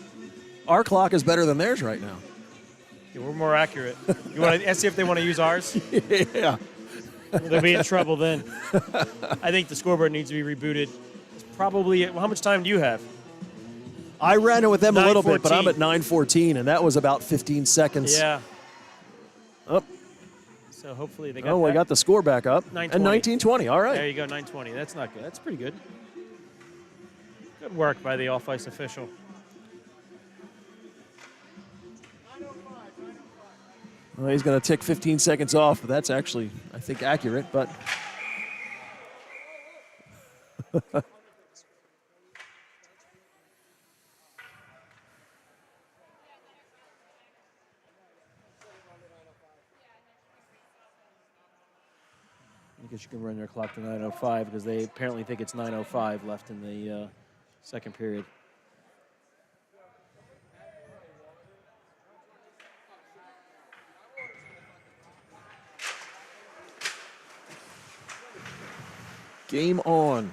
Our clock is better than theirs right now. Yeah, we're more accurate. You want to see if they want to use ours? Yeah. They'll be in trouble then. I think the scoreboard needs to be rebooted. It's probably, how much time do you have? I ran it with them a little bit, 9:14. but I'm at 9:14, and that was about 15 seconds. Yeah. Oh. So hopefully they got Oh, we got the score back up. 9:20. And 19:20, all right. There you go, 9:20. That's not good. That's pretty good. Good work by the off-ice official. Well, he's going to tick 15 seconds off, but that's actually, I think, accurate. But I guess you can run your clock to 9:05 because they apparently think it's 9:05 left in the second period. game on.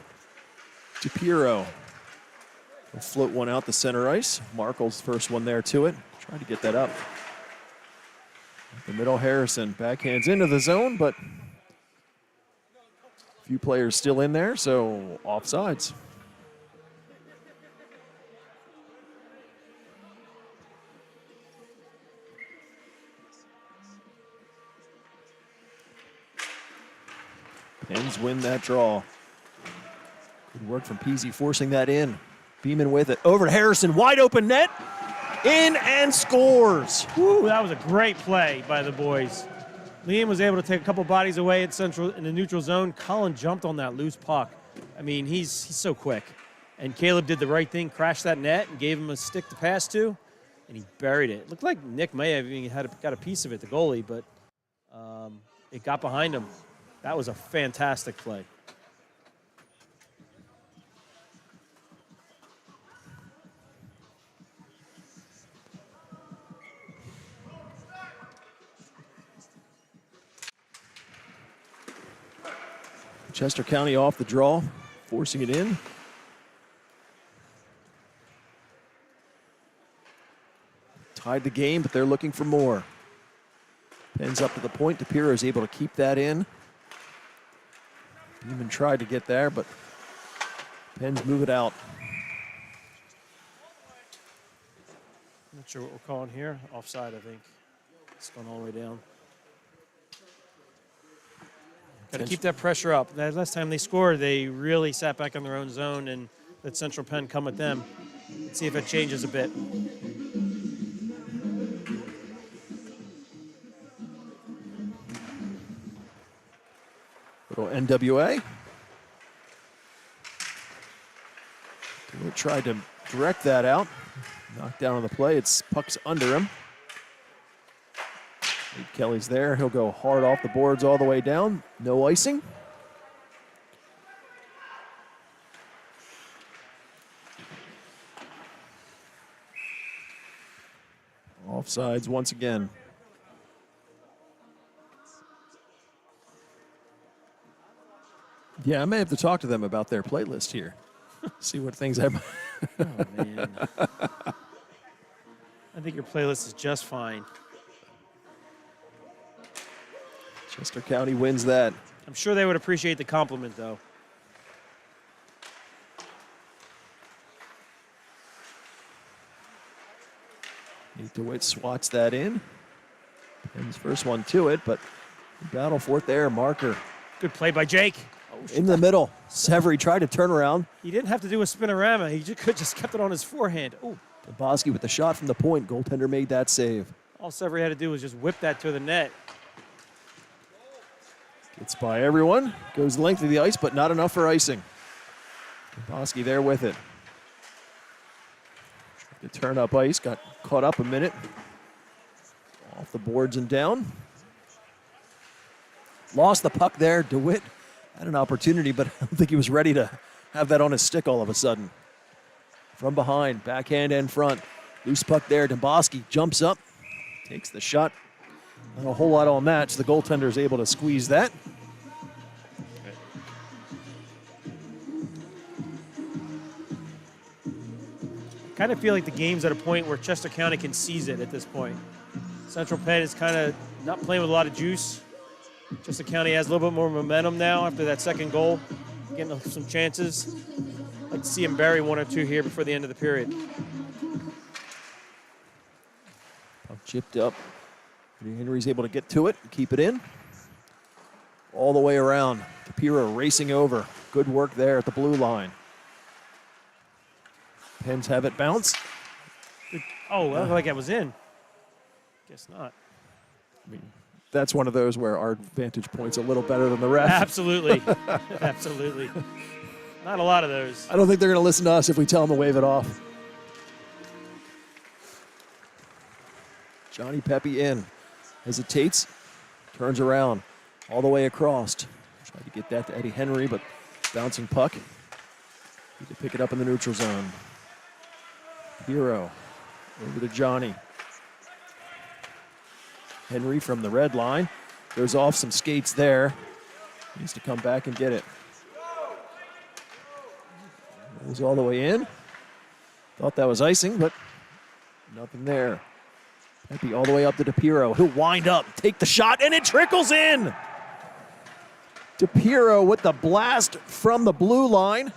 DePiro will float one out the center ice. Markle's first one there to it. Trying to get that up. The middle, Harrison backhands into the zone, but a few players still in there, so offsides. Penns win that draw. Good work from Peasy forcing that in. Beeman with it. Over to Harrison. Wide open net. In and scores. Woo, that was a great play by the boys. Liam was able to take a couple bodies away in the neutral zone. Colin jumped on that loose puck. I mean, he's so quick. And Caleb did the right thing, crashed that net and gave him a stick to pass to, and he buried it. Looked like Nick may have even got a piece of it, the goalie, but it got behind him. That was a fantastic play. Chester County off the draw, forcing it in. Tied the game, but they're looking for more. Penn's up to the point. DePiro is able to keep that in. Beeman tried to get there, but Penn's move it out. Not sure what we're calling here. Offside, I think. It's going all the way down. Got to keep that pressure up. That last time they scored, they really sat back in their own zone and let Central Penn come at them. Let's see if it changes a bit. Little NWA. He tried to direct that out. Knocked down on the play. It's puck's under him. Nate Kelly's there. He'll go hard off the boards all the way down. No icing. Offsides once again. Yeah, I may have to talk to them about their playlist here. See what things I. Oh, man. I think your playlist is just fine. Chester County wins that. I'm sure they would appreciate the compliment, though. DeWitt swats that in. Penn's first one to it, but battle for it there. Marker. Good play by Jake. In the middle. Severy tried to turn around. He didn't have to do a spinorama. He just kept it on his forehand. Ooh. Bosky with the shot from the point. Goaltender made that save. All Severy had to do was just whip that to the net. Gets by everyone. Goes the length of the ice, but not enough for icing. Bosky there with it. Tried to turn up ice. Got caught up a minute. Off the boards and down. Lost the puck there. DeWitt had an opportunity, but I don't think he was ready to have that on his stick all of a sudden. From behind, backhand and front. Loose puck there. Domboski jumps up, takes the shot. Not a whole lot on that, so the goaltender is able to squeeze that. I kind of feel like the game's at a point where Chester County can seize it at this point. Central Penn is kind of not playing with a lot of juice. Chester County has a little bit more momentum now after that second goal, getting some chances. I'd like to see him bury one or two here before the end of the period. Puck chipped up. Henry's able to get to it and keep it in. All the way around. Tapira racing over. Good work there at the blue line. Pens have it bounce. Oh, I looked like that was in. Guess not. I mean, that's one of those where our vantage point's a little better than the ref. Absolutely. Absolutely. Not a lot of those. I don't think they're going to listen to us if we tell them to wave it off. Johnny Pepe in. Hesitates. Turns around. All the way across. Tried to get that to Eddie Henry, but bouncing puck. Need to pick it up in the neutral zone. Hero. Over to Johnny. Henry from the red line. Goes off some skates there. Needs to come back and get it. Goes all the way in. Thought that was icing, but nothing there. Pepe all the way up to DePiro. He'll wind up, take the shot, and it trickles in. DePiro with the blast from the blue line.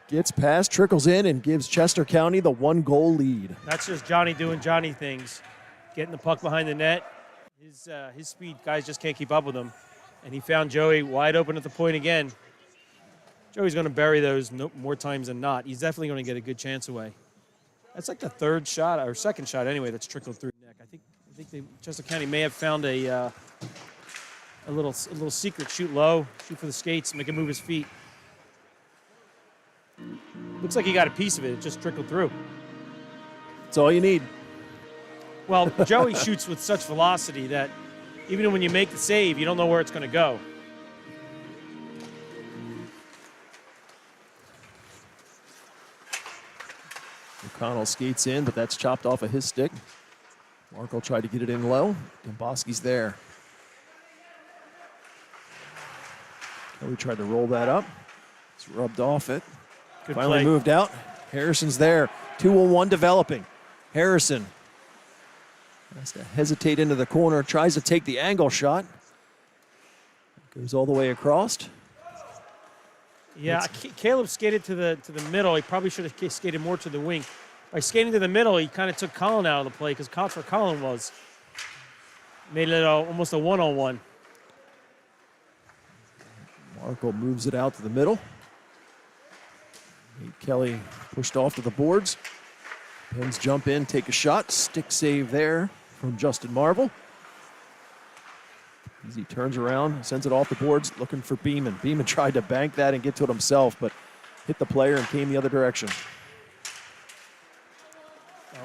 Gets past, trickles in, and gives Chester County the 1-goal lead. That's just Johnny doing Johnny things. Getting the puck behind the net. His speed, guys just can't keep up with him. And he found Joey wide open at the point again. Joey's going to bury those more times than not. He's definitely going to get a good chance away. That's like the third shot, or second shot anyway, that's trickled through the neck. I think Chester County may have found a little secret. Shoot low, shoot for the skates, make him move his feet. Looks like he got a piece of it. It just trickled through. That's all you need. Well, Joey shoots with such velocity that even when you make the save, you don't know where it's going to go. O'Connell skates in, but that's chopped off of his stick. Markle tried to get it in low. Domboski's there. Kelly tried to roll that up. It's rubbed off it. Good Finally play. moved out. Harrison's there. 2-on-1 developing. Harrison has to hesitate into the corner. Tries to take the angle shot. Goes all the way across. Yeah, Caleb skated to the middle. He probably should have skated more to the wing. By skating to the middle, he kind of took Colin out of the play because that's where Colin was. Made it almost a one-on-one. Markle moves it out to the middle. Nate Kelly pushed off to the boards. Pens jump in, take a shot. Stick save there from Justin Marvel. As he turns around, sends it off the boards, looking for Beeman. Beeman tried to bank that and get to it himself, but hit the player and came the other direction.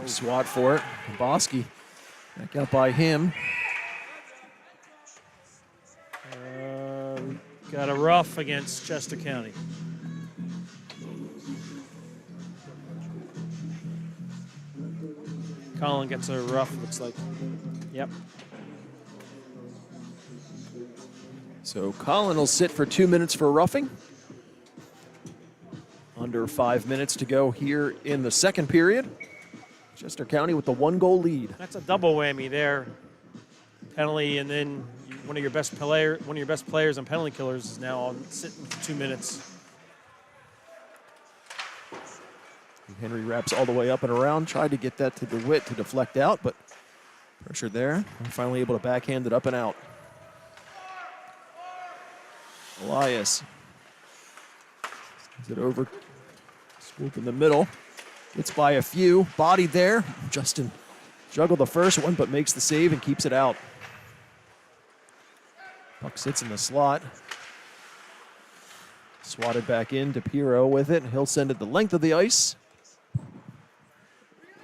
Swat for it. Bosky back out by him. Got a rough against Chester County. Colin gets a rough, looks like. Yep. So Colin will sit for 2 minutes for roughing. Under 5 minutes to go here in the second period. Chester County with the 1-goal lead. That's a double whammy there. Penalty, and then one of your best players on penalty killers is now sitting for 2 minutes. Henry wraps all the way up and around, tried to get that to DeWitt to deflect out, but pressure there. Finally able to backhand it up and out. Elias is it over. Swoop in the middle. Gets by a few. Bodied there. Justin juggled the first one, but makes the save and keeps it out. Puck sits in the slot. Swatted back in. DePiro with it. He'll send it the length of the ice.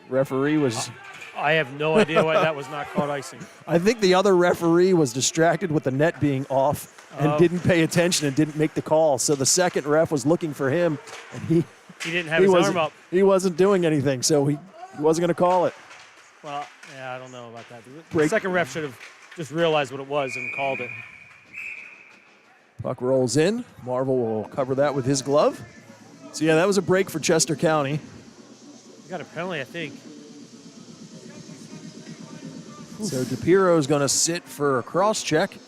Referee was... I have no idea why that was not called icing. I think the other referee was distracted with the net being off and didn't pay attention and didn't make the call. So the second ref was looking for him, and he didn't have his arm up. He wasn't doing anything, so he wasn't going to call it. Well, yeah, I don't know about that. The second ref should have just realized what it was and called it. Puck rolls in. Marvel will cover that with his glove. So, yeah, that was a break for Chester County. You got a penalty, I think. So DePiro is going to sit for a cross check.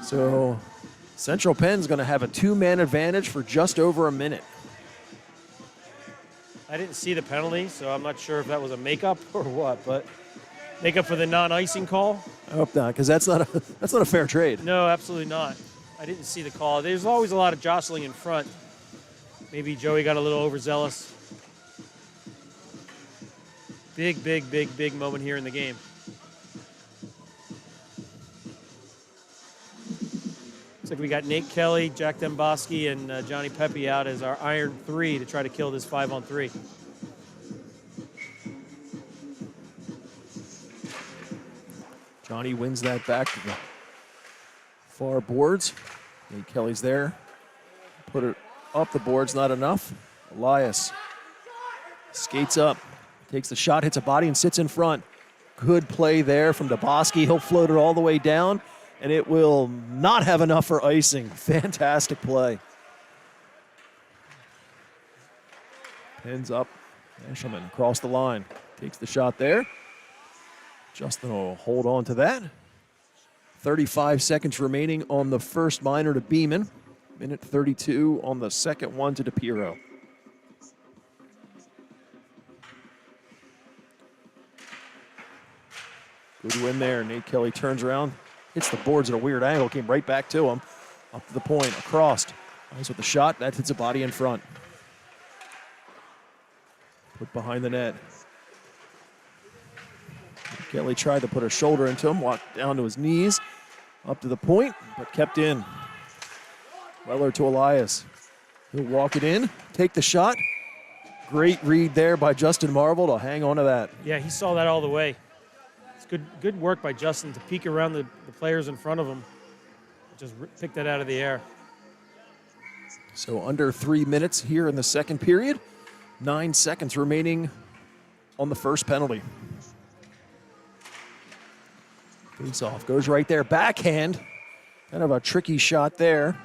So Central Penn's going to have a 2-man advantage for just over a minute. I didn't see the penalty, so I'm not sure if that was a makeup or what, but makeup for the non-icing call? I hope not, because that's not a fair trade. No, absolutely not. I didn't see the call. There's always a lot of jostling in front. Maybe Joey got a little overzealous. Big, big, big, big moment here in the game. Looks like we got Nate Kelly, Jack Demboski, and Johnny Pepe out as our iron 3 to try to kill this 5-on-3. Johnny wins that back to the far boards. Nate Kelly's there. Put it up the boards, not enough. Elias skates up. Takes the shot, hits a body, and sits in front. Good play there from Demboski. He'll float it all the way down, and it will not have enough for icing. Fantastic play. Pins up. Eshelman across the line. Takes the shot there. Justin will hold on to that. 35 seconds remaining on the first minor to Beeman. Minute 32 on the second one to DePiro. Good win there. Nate Kelly turns around, hits the boards at a weird angle, came right back to him. Up to the point, across. Nice with the shot. That hits a body in front. Put behind the net. Kelly tried to put a shoulder into him, walked down to his knees, up to the point, but kept in. Weller to Elias. He'll walk it in, take the shot. Great read there by Justin Marvel to hang on to that. Yeah, he saw that all the way. Good work by Justin to peek around the players in front of him. Just pick that out of the air. So under 3 minutes here in the second period. 9 seconds remaining on the first penalty. Face off, goes right there. Backhand. Kind of a tricky shot there.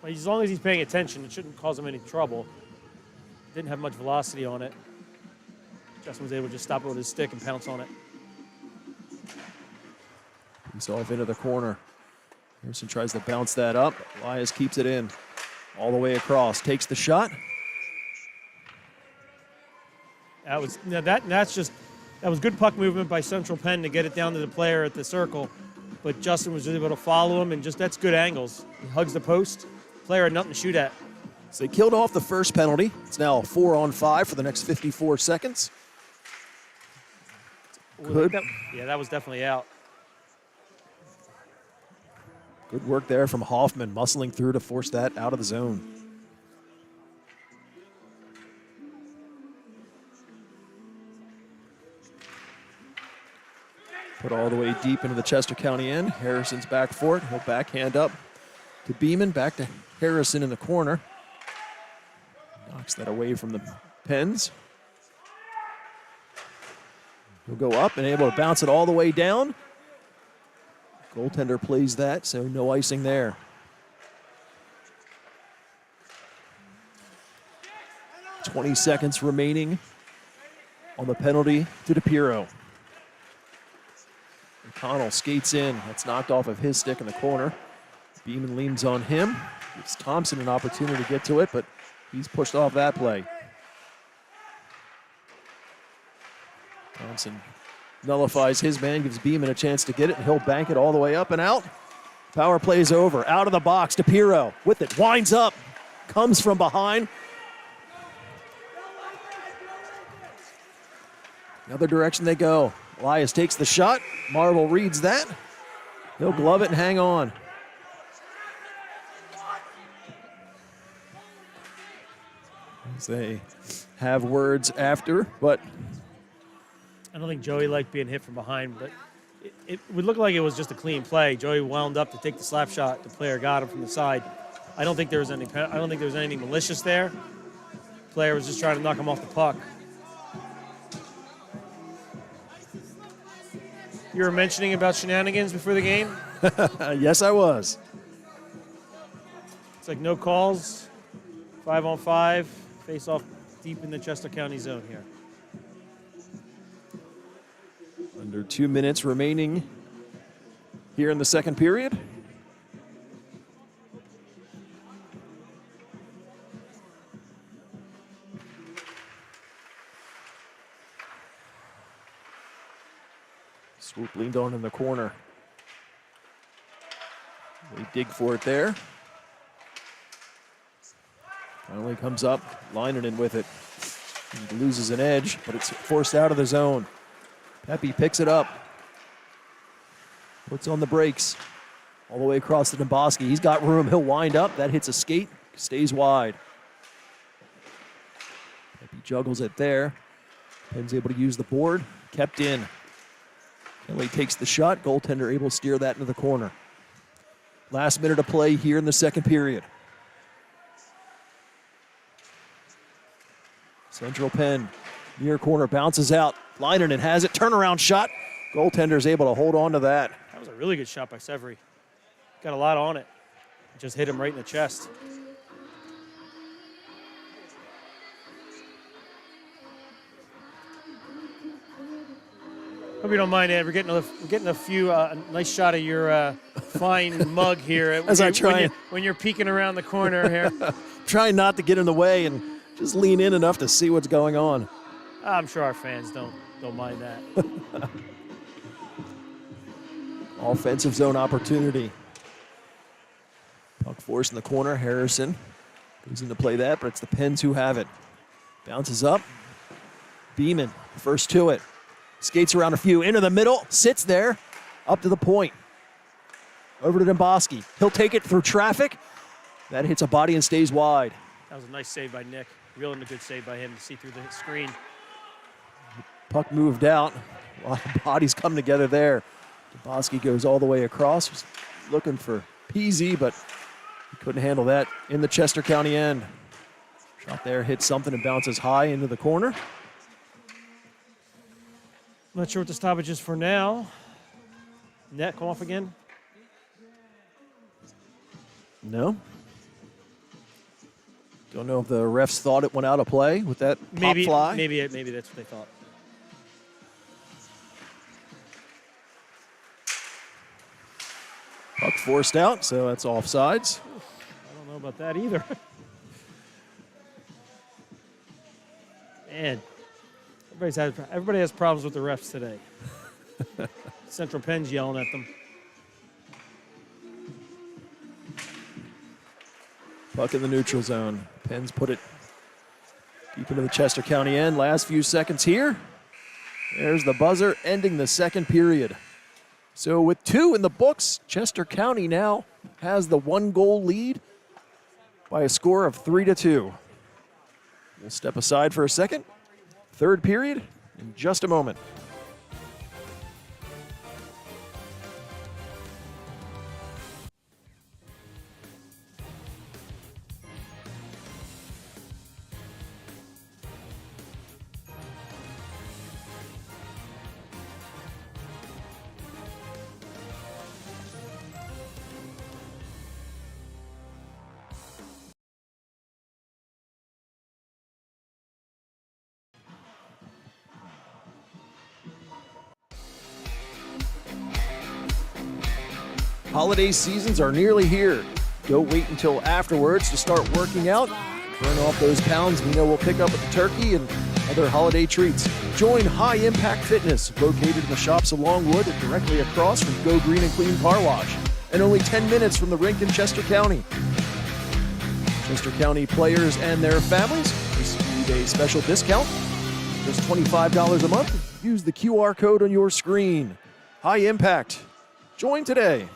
Well, as long as he's paying attention, it shouldn't cause him any trouble. Didn't have much velocity on it. Justin was able to just stop it with his stick and pounce on it. He's off into the corner. Harrison tries to bounce that up. Elias keeps it in. All the way across. Takes the shot. That was good puck movement by Central Penn to get it down to the player at the circle. But Justin was able to follow him, and that's good angles. He hugs the post. Player had nothing to shoot at. So they killed off the first penalty. It's now 4-on-5 for the next 54 seconds. Good. That was definitely out. Good work there from Hoffman, muscling through to force that out of the zone. Put all the way deep into the Chester County end. Harrison's back for it. He'll backhand up to Beeman. Back to Harrison in the corner. Knocks that away from the Penns. He'll go up and able to bounce it all the way down. Goaltender plays that, so no icing there. .20 seconds remaining on the penalty to DePiero. O'Connell skates in. That's knocked off of his stick in the corner. Beeman leans on him. Gives Thompson an opportunity to get to it, but he's pushed off that play. Thompson nullifies his man, gives Beeman a chance to get it, and he'll bank it all the way up and out. Power play's over. Out of the box, DePiero with it. Winds up. Comes from behind. Another direction they go. Elias takes the shot. Marvel reads that. He'll glove it and hang on. As they have words after, but I don't think Joey liked being hit from behind, but it would look like it was just a clean play. Joey wound up to take the slap shot. The player got him from the side. I don't think there was anything malicious there. The player was just trying to knock him off the puck. You were mentioning about shenanigans before the game? Yes, I was. It's like no calls, 5-on-5, face off deep in the Chester County zone here. Under 2 minutes remaining here in the second period. Swoop leaned on in the corner. They dig for it there. Finally comes up, Leinonen with it. He loses an edge, but it's forced out of the zone. Pepe picks it up. Puts on the brakes. All the way across to Domboski. He's got room. He'll wind up. That hits a skate. Stays wide. Pepe juggles it there. Penn's able to use the board. Kept in. Kelly takes the shot. Goaltender able to steer that into the corner. Last minute of play here in the second period. Central Penn, near corner, bounces out. Leinonen has it, turnaround shot. Goaltender's able to hold on to that. That was a really good shot by Severy. Got a lot on it. Just hit him right in the chest. Hope you don't mind, Ed. We're getting a few nice shot of your fine mug here. As I try when you're peeking around the corner here. Trying not to get in the way and just lean in enough to see what's going on. I'm sure our fans don't mind that. Offensive zone opportunity. Puck force in the corner. Harrison goes in to play that, but it's the Pens who have it. Bounces up. Beeman, first to it. Skates around a few, into the middle, sits there, up to the point. Over to Domboski. He'll take it through traffic. That hits a body and stays wide. That was a nice save by Nick. Really a good save by him to see through the screen. Puck moved out. A lot of bodies come together there. Domboski goes all the way across. Was looking for PZ, but he couldn't handle that in the Chester County end. Shot there, hits something and bounces high into the corner. Not sure what the stoppage is for now. Net come off again? No. Don't know if the refs thought it went out of play with that pop fly. Maybe that's what they thought. Puck forced out, so that's offsides. I don't know about that either. Man, everybody has problems with the refs today. Central Penn's yelling at them. Puck in the neutral zone. Penn's put it deep into the Chester County end. Last few seconds here. There's the buzzer ending the second period. So with 2 in the books, Chester County now has the 1-goal lead by a score of 3-2. We'll step aside for a second. Third period in just a moment. holiday seasons are nearly here. Don't wait until afterwards to start working out. Burn off those pounds we know we'll pick up with the turkey and other holiday treats. Join High Impact Fitness, located in the shops of Longwood and directly across from Go Green and Clean Car Wash, and only 10 minutes from the rink in Chester County. Chester County players and their families receive a special discount, just $25 a month. Use the QR code on your screen. High Impact. Join today.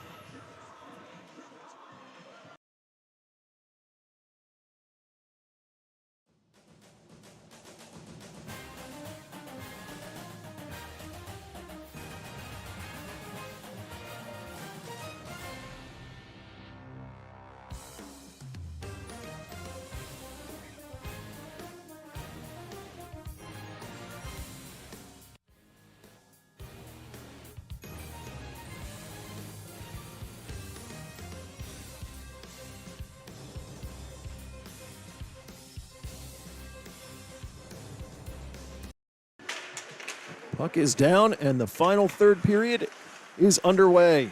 Puck is down, and the final third period is underway.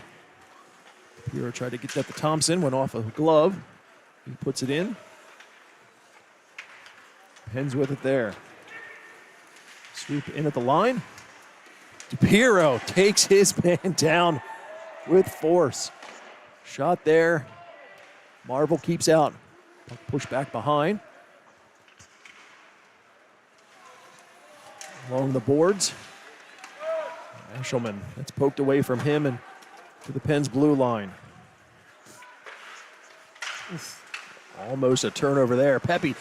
Hero tried to get that to Thompson, went off a glove. He puts it in. Penn's with it there. Sweep in at the line. DePiero takes his man down with force. Shot there. Marvel keeps out. Puck pushed back behind. Along the boards. Eshelman, that's poked away from him and to the Penn's blue line. Almost a turnover there. Pepe.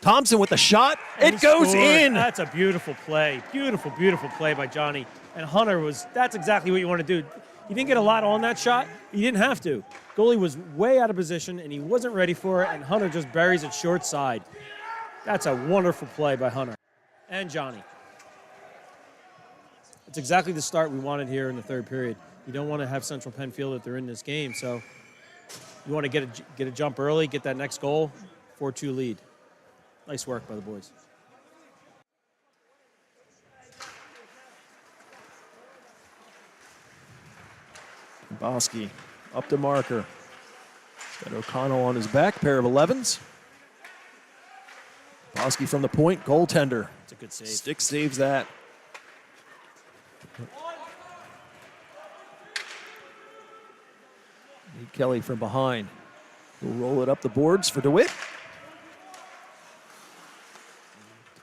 Thompson with the shot. It goes scored. in. That's a beautiful play. Beautiful, beautiful play by Johnny. And Hunter that's exactly what you want to do. He didn't get a lot on that shot. He didn't have to. Goalie was way out of position and he wasn't ready for it, and Hunter just buries it short side. That's a wonderful play by Hunter and Johnny. It's exactly the start we wanted here in the third period. You don't want to have Central Penn feel that they're in this game, so you want to get a jump early, get that next goal, 4-2 lead. Nice work by the boys. Bosky up to marker. Got O'Connell on his back, pair of 11s. Bosky from the point, goaltender. It's a good save. Stick saves that. Nate Kelly from behind. He'll roll it up the boards for DeWitt.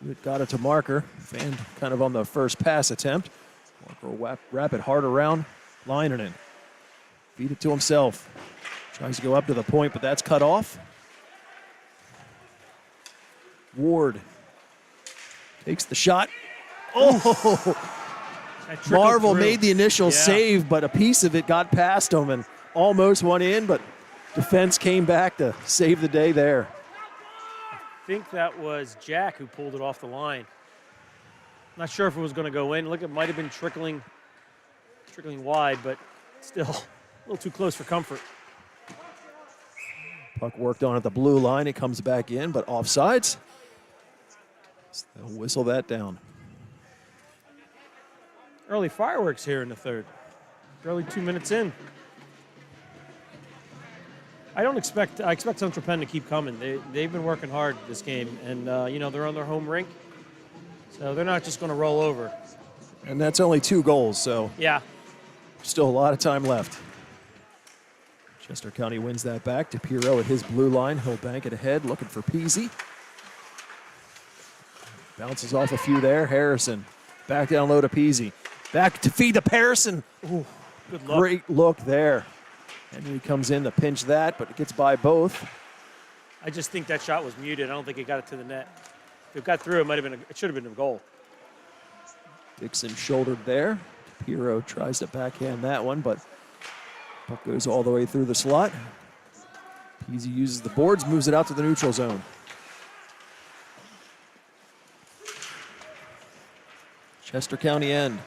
DeWitt got it to Marker. Fanned kind of on the first pass attempt. Marker will wrap it hard around Leinonen. Feed it to himself. Tries to go up to the point, but that's cut off. Ward takes the shot. Oh! Marvel made the initial save, but a piece of it got past him and almost went in, but defense came back to save the day there. I think that was Jack who pulled it off the line. Not sure if it was going to go in. Look, it might have been trickling wide, but still a little too close for comfort. Puck worked on at the blue line. It comes back in, but offsides. So they'll whistle that down. Early fireworks here in the third. Barely 2 minutes in. I expect Central Penn to keep coming. They've been working hard this game, and they're on their home rink, so they're not just going to roll over. And that's only 2 goals, so yeah, still a lot of time left. Chester County wins that back. DePiero at his blue line. He'll bank it ahead, looking for Peasy. Bounces off a few there. Harrison back down low to Peasy. Back to feed to Pearson. Ooh, good look. Great look there. Henry comes in to pinch that, but it gets by both. I just think that shot was muted. I don't think it got it to the net. If it got through, it should have been a goal. Dixon shouldered there. DePiero tries to backhand that one, but puck goes all the way through the slot. Peasy uses the boards, moves it out to the neutral zone. Chester County end.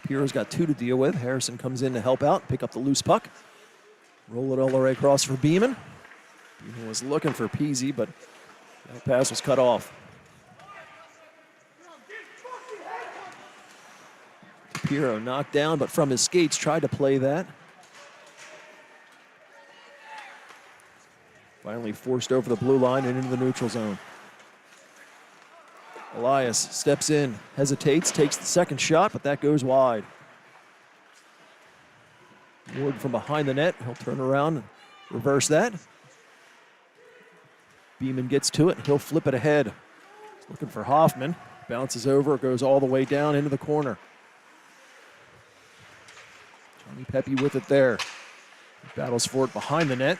DePiero's got 2 to deal with. Harrison comes in to help out, pick up the loose puck. Roll it all the way across for Beeman. Beeman was looking for Peasy, but that pass was cut off. DePiero knocked down, but from his skates tried to play that. Finally forced over the blue line and into the neutral zone. Elias steps in, hesitates, takes the second shot, but that goes wide. Ward from behind the net. He'll turn around and reverse that. Beeman gets to it. He'll flip it ahead. He's looking for Hoffman. Bounces over, goes all the way down into the corner. Johnny Pepe with it there. He battles for it behind the net.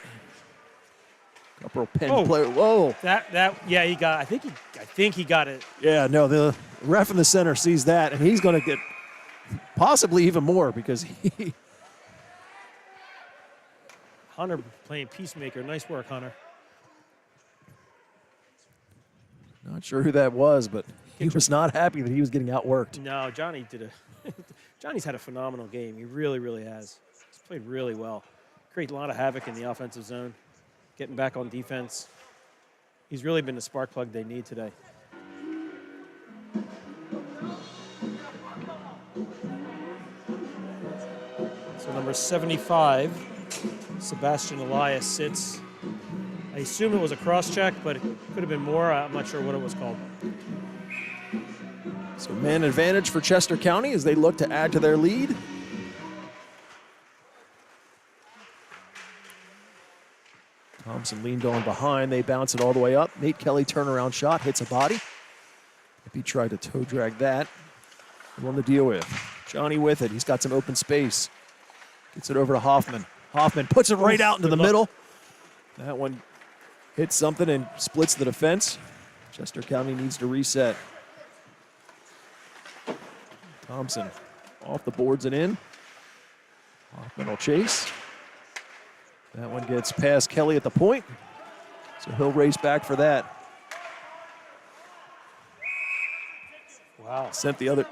Couple Penn player. Whoa! Yeah, he got. I think he got it. Yeah, no, the ref in the center sees that, and he's going to get possibly even more because he. Hunter playing peacemaker. Nice work, Hunter. Not sure who that was, but he was not happy that he was getting outworked. No, Johnny did Johnny's had a phenomenal game. He really, really has. He's played really well. Created a lot of havoc in the offensive zone. Getting back on defense. He's really been the spark plug they need today. So number 75, Sebastian Elias sits. I assume it was a cross-check, but it could have been more. I'm not sure what it was called. So man advantage for Chester County as they look to add to their lead. Thompson leaned on behind. They bounce it all the way up. Nate Kelly turnaround shot, hits a body. If he tried to toe drag that, one to deal with. Johnny with it. He's got some open space. Gets it over to Hoffman. Hoffman puts it right out into the middle. That one hits something and splits the defense. Chester County needs to reset. Thompson off the boards and in. Hoffman will chase. That one gets past Kelly at the point, so he'll race back for that. Wow. Sent the other.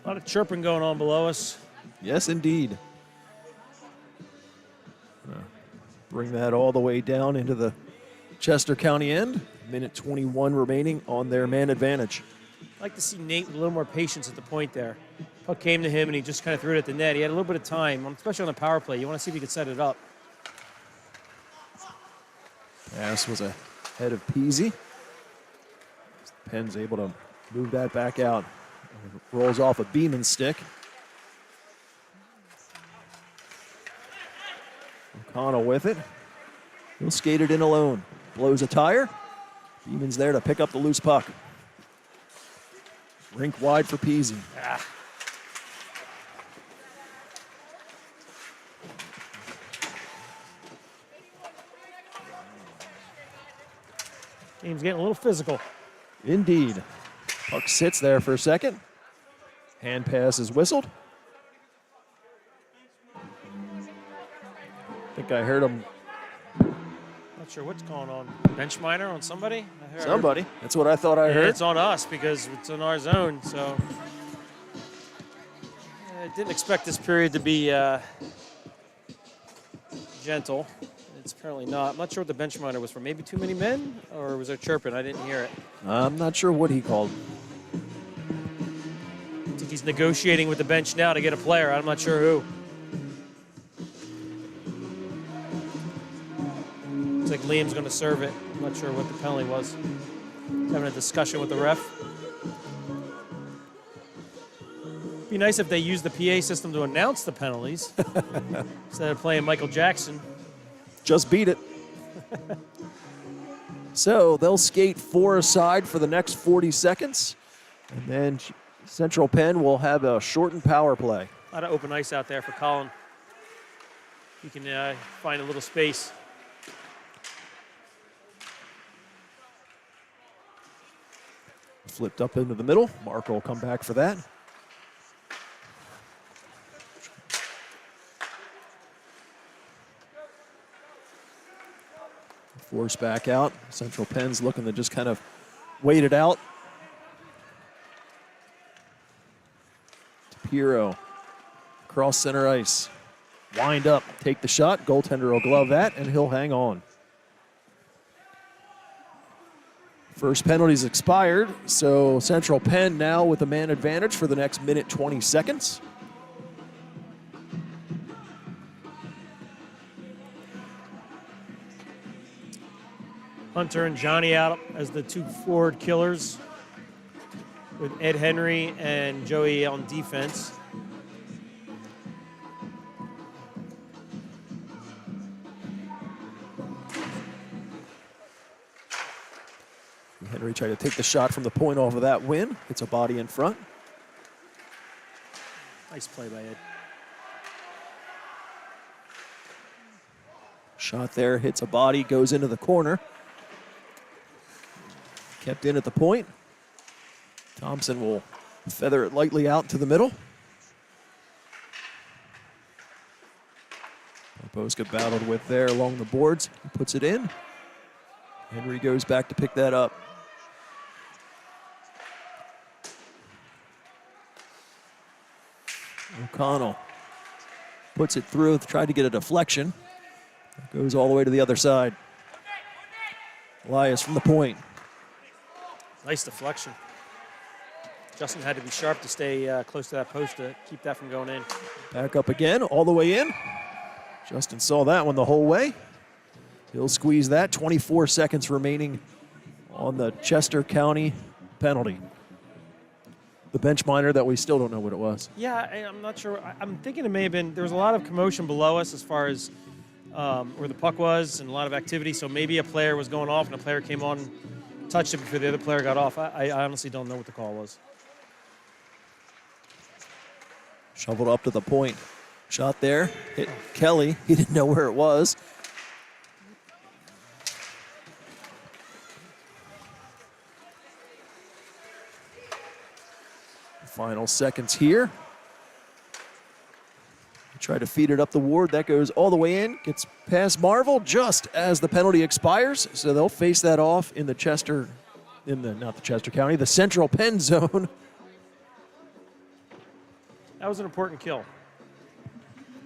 A lot of chirping going on below us. Yes, indeed. Bring that all the way down into the Chester County end. Minute 21 remaining on their man advantage. I'd like to see Nate with a little more patience at the point there. Puck came to him, and he just kind of threw it at the net. He had a little bit of time, especially on the power play. You want to see if he could set it up. Pass was ahead of Peasy. Penn's able to move that back out. Rolls off a Beeman stick. O'Connell with it. He'll skate it in alone. Blows a tire. Beeman's there to pick up the loose puck. Rink wide for Peasy. Game's getting a little physical. Indeed. Puck sits there for a second. Hand pass is whistled. I think I heard him. Not sure what's going on. Bench minor on somebody? Somebody. That's what I thought I heard. It's on us because it's in our zone. So I didn't expect this period to be gentle. It's apparently not. I'm not sure what the bench minor was for. Maybe too many men, or was there chirping? I didn't hear it. I'm not sure what he called. I think he's negotiating with the bench now to get a player. I'm not sure who. Looks like Liam's going to serve it. I'm not sure what the penalty was. He's having a discussion with the ref. Be nice if they used the PA system to announce the penalties instead of playing Michael Jackson. Just beat it. So they'll skate 4 aside for the next 40 seconds. And then Central Penn will have a shortened power play. A lot of open ice out there for Colin. He can find a little space. Flipped up into the middle. Marco will come back for that. Force back out. Central Penn's looking to just kind of wait it out. Piero, cross center ice. Wind up, take the shot. Goaltender will glove that, and he'll hang on. First penalty's expired, so Central Penn now with a man advantage for the next minute 20 seconds. Hunter and Johnny out as the two forward killers, with Ed Henry and Joey on defense. Henry tried to take the shot from the point off of that win. It's a body in front. Nice play by Ed. Shot there, hits a body, goes into the corner. Kept in at the point. Thompson will feather it lightly out to the middle. Barboska battled with there along the boards. He puts it in. Henry goes back to pick that up. O'Connell puts it through, tried to get a deflection. Goes all the way to the other side. Elias from the point. Nice deflection. Justin had to be sharp to stay close to that post to keep that from going in. Back up again, all the way in. Justin saw that one the whole way. He'll squeeze that. 24 seconds remaining on the Chester County penalty. The bench minor that we still don't know what it was. Yeah, I'm not sure. I'm thinking it may have been, there was a lot of commotion below us as far as where the puck was and a lot of activity, so maybe a player was going off and a player came on, touched it before the other player got off. I honestly don't know what the call was. Shoveled up to the point. Shot there, hit Kelly. He didn't know where it was. Final seconds here. Try to feed it up the ward. That goes all the way in. Gets past Marvel just as the penalty expires. So they'll face that off in the not the Chester County, the Central Penn zone. That was an important kill.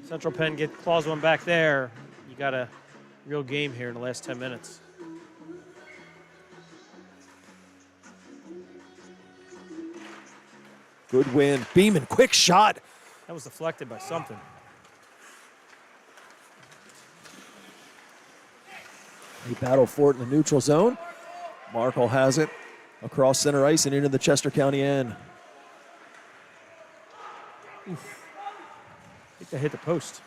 Central Penn claws one back there. You got a real game here in the last 10 minutes. Good win. Beeman, quick shot. That was deflected by something. They battle for it in the neutral zone. Markle has it across center ice and into the Chester County end. Oof. I think they hit the post.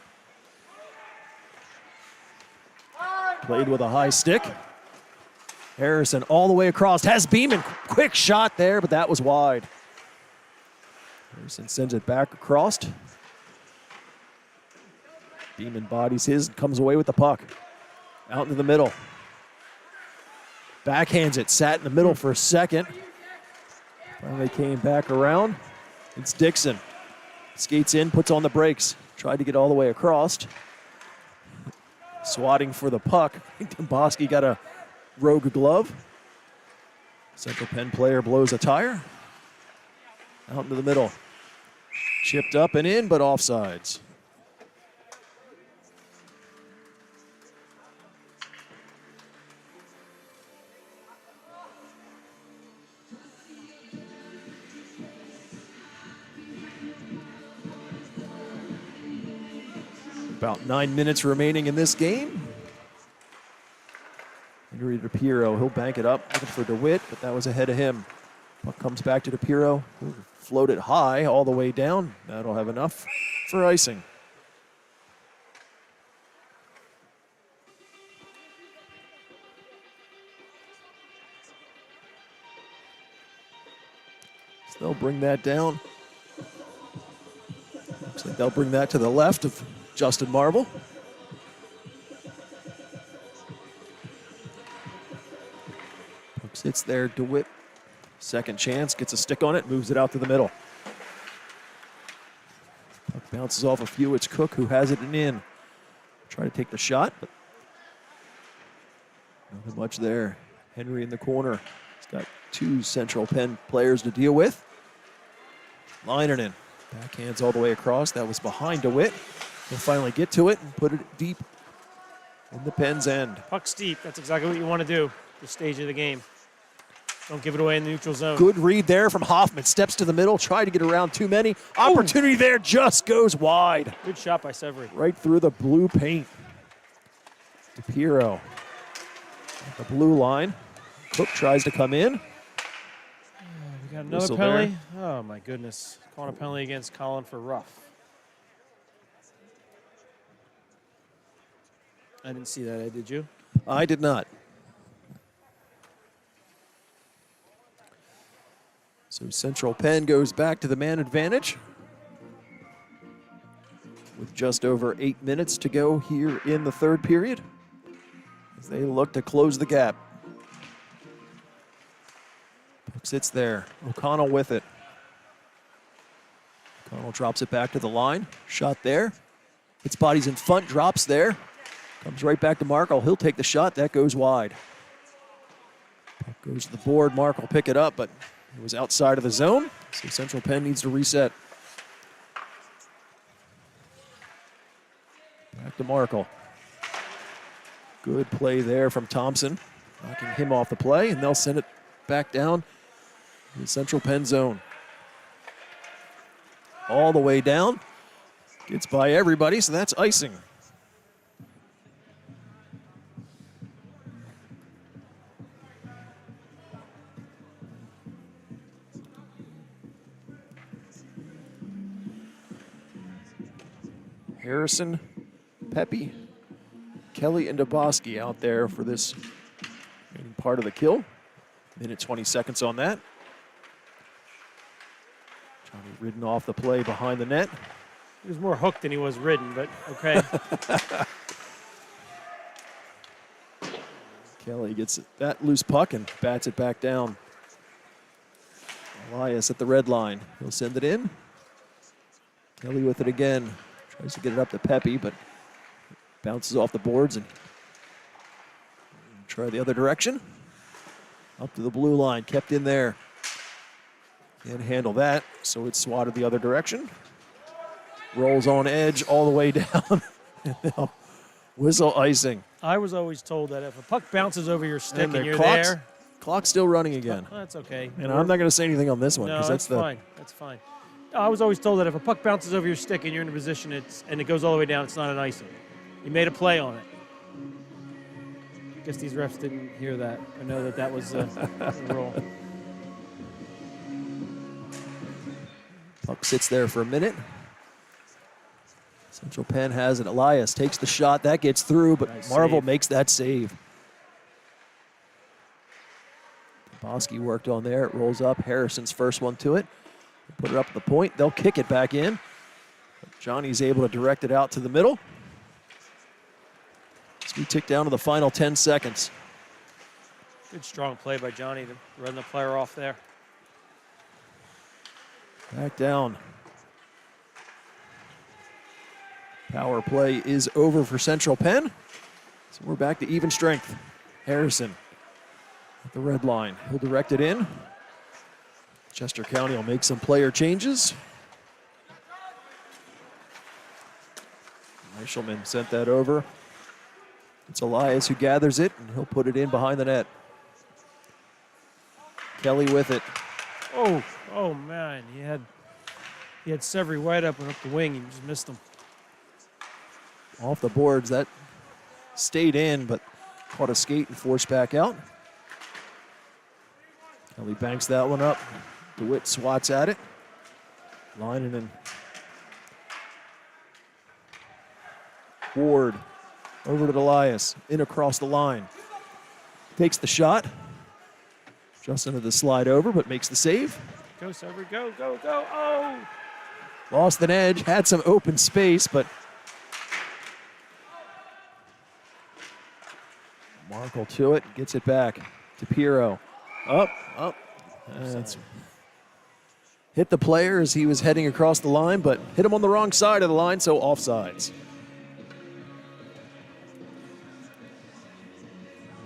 Played with a high stick. Harrison all the way across. Has Beeman. Quick shot there, but that was wide. Harrison sends it back across. Beeman bodies his and comes away with the puck. Out into the middle. Backhands it. Sat in the middle for a second. Finally came back around. It's Dixon. Skates in, puts on the brakes. Tried to get all the way across. Swatting for the puck. Domboski got a rogue glove. Central Penn player blows a tire. Out into the middle. Chipped up and in, but offsides. About 9 minutes remaining in this game. Henry DePiro, he'll bank it up, looking for DeWitt, but that was ahead of him. Puck comes back to DePiro. Float it high all the way down. That'll have enough for icing. So they'll bring that down. Looks like they'll bring that to the left of Justin Marvel. Puck sits there, DeWitt. Second chance, gets a stick on it, moves it out to the middle. Puck bounces off of Fewitz Cook, who has it and in. Try to take the shot, but nothing much there. Henry in the corner. He's got two Central Penn players to deal with. Linerman, backhands all the way across. That was behind DeWitt. He'll finally get to it and put it deep in the Penn's end. Puck's deep. That's exactly what you want to do this stage of the game. Don't give it away in the neutral zone. Good read there from Hoffman. Steps to the middle, try to get around too many. Opportunity there, just goes wide. Good shot by Severy. Right through the blue paint. DePiro The blue line. Cook tries to come in. We got another Whistle penalty. there. Oh, my goodness. Calling a penalty against Colin for rough. I didn't see that, Ed, did you? I did not. So Central Penn goes back to the man advantage with just over 8 minutes to go here in the third period as they look to close the gap. Puck sits there. O'Connell with it. O'Connell drops it back to the line. Shot there. Its body's in front, drops there. Comes right back to Markle. He'll take the shot. That goes wide. Puck goes to the board. Mark will pick it up, but it was outside of the zone. So Central Penn needs to reset. Back to Markle. Good play there from Thompson. Knocking him off the play, and they'll send it back down in the Central Penn zone. All the way down. Gets by everybody, so that's icing. Harrison, Pepe, Kelly, and Daboski out there for this part of the kill. Minute 20 seconds on that. Johnny ridden off the play behind the net. He was more hooked than he was ridden, but okay. Kelly gets that loose puck and bats it back down. Elias at the red line. He'll send it in. Kelly with it again. Tries to get it up to Pepe, but bounces off the boards and try the other direction. Up to the blue line, kept in there. Can't handle that, so it's swatted the other direction. Rolls on edge all the way down. And they'll whistle icing. I was always told that if a puck bounces over your stick and you're clock's, there. Clock's still running again. Oh, that's okay. And I'm not going to say anything on this one. No, that's fine. That's fine. I was always told that if a puck bounces over your stick and you're in a position and it goes all the way down, it's not an icing. You made a play on it. Guess these refs didn't hear that or know that that was the rule. Puck sits there for a minute. Central Penn has it. Elias takes the shot. That gets through, but Nice Marvel save. makes that save. Bosky worked on there. It rolls up. Harrison's first one to it. Put it up at the point. They'll kick it back in. Johnny's able to direct it out to the middle. As we tick down to the final 10 seconds. Good strong play by Johnny to run the player off there. Back down. Power play is over for Central Penn. So we're back to even strength. Harrison at the red line. He'll direct it in. Chester County will make some player changes. Eichelman sent that over. It's Elias who gathers it, and he'll put it in behind the net. Kelly with it. Oh man, he had Severy wide up and up the wing. He just missed him. Off the boards, that stayed in, but caught a skate and forced back out. Kelly banks that one up. DeWitt swats at it. Lining and Ward over to Elias, in across the line. Takes the shot. Just into the slide over, but makes the save. Go, Severy, go, go, go. Oh! Lost an edge, had some open space, but Markle to it, gets it back to Piero. Up. That's hit the player as he was heading across the line, but hit him on the wrong side of the line, so offsides.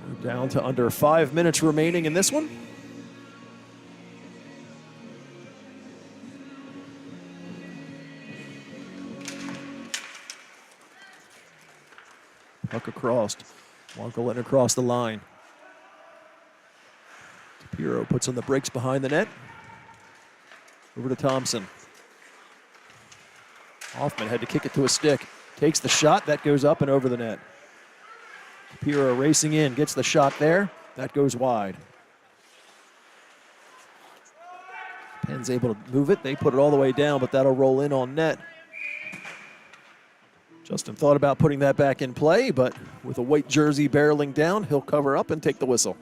We're down to under 5 minutes remaining in this one. Puck across. Markle in across the line. Piero puts on the brakes behind the net. Over to Thompson. Hoffman had to kick it to a stick. Takes the shot. That goes up and over the net. Shapiro racing in, gets the shot there. That goes wide. Penn's able to move it. They put it all the way down, but that'll roll in on net. Justin thought about putting that back in play, but with a white jersey barreling down, he'll cover up and take the whistle.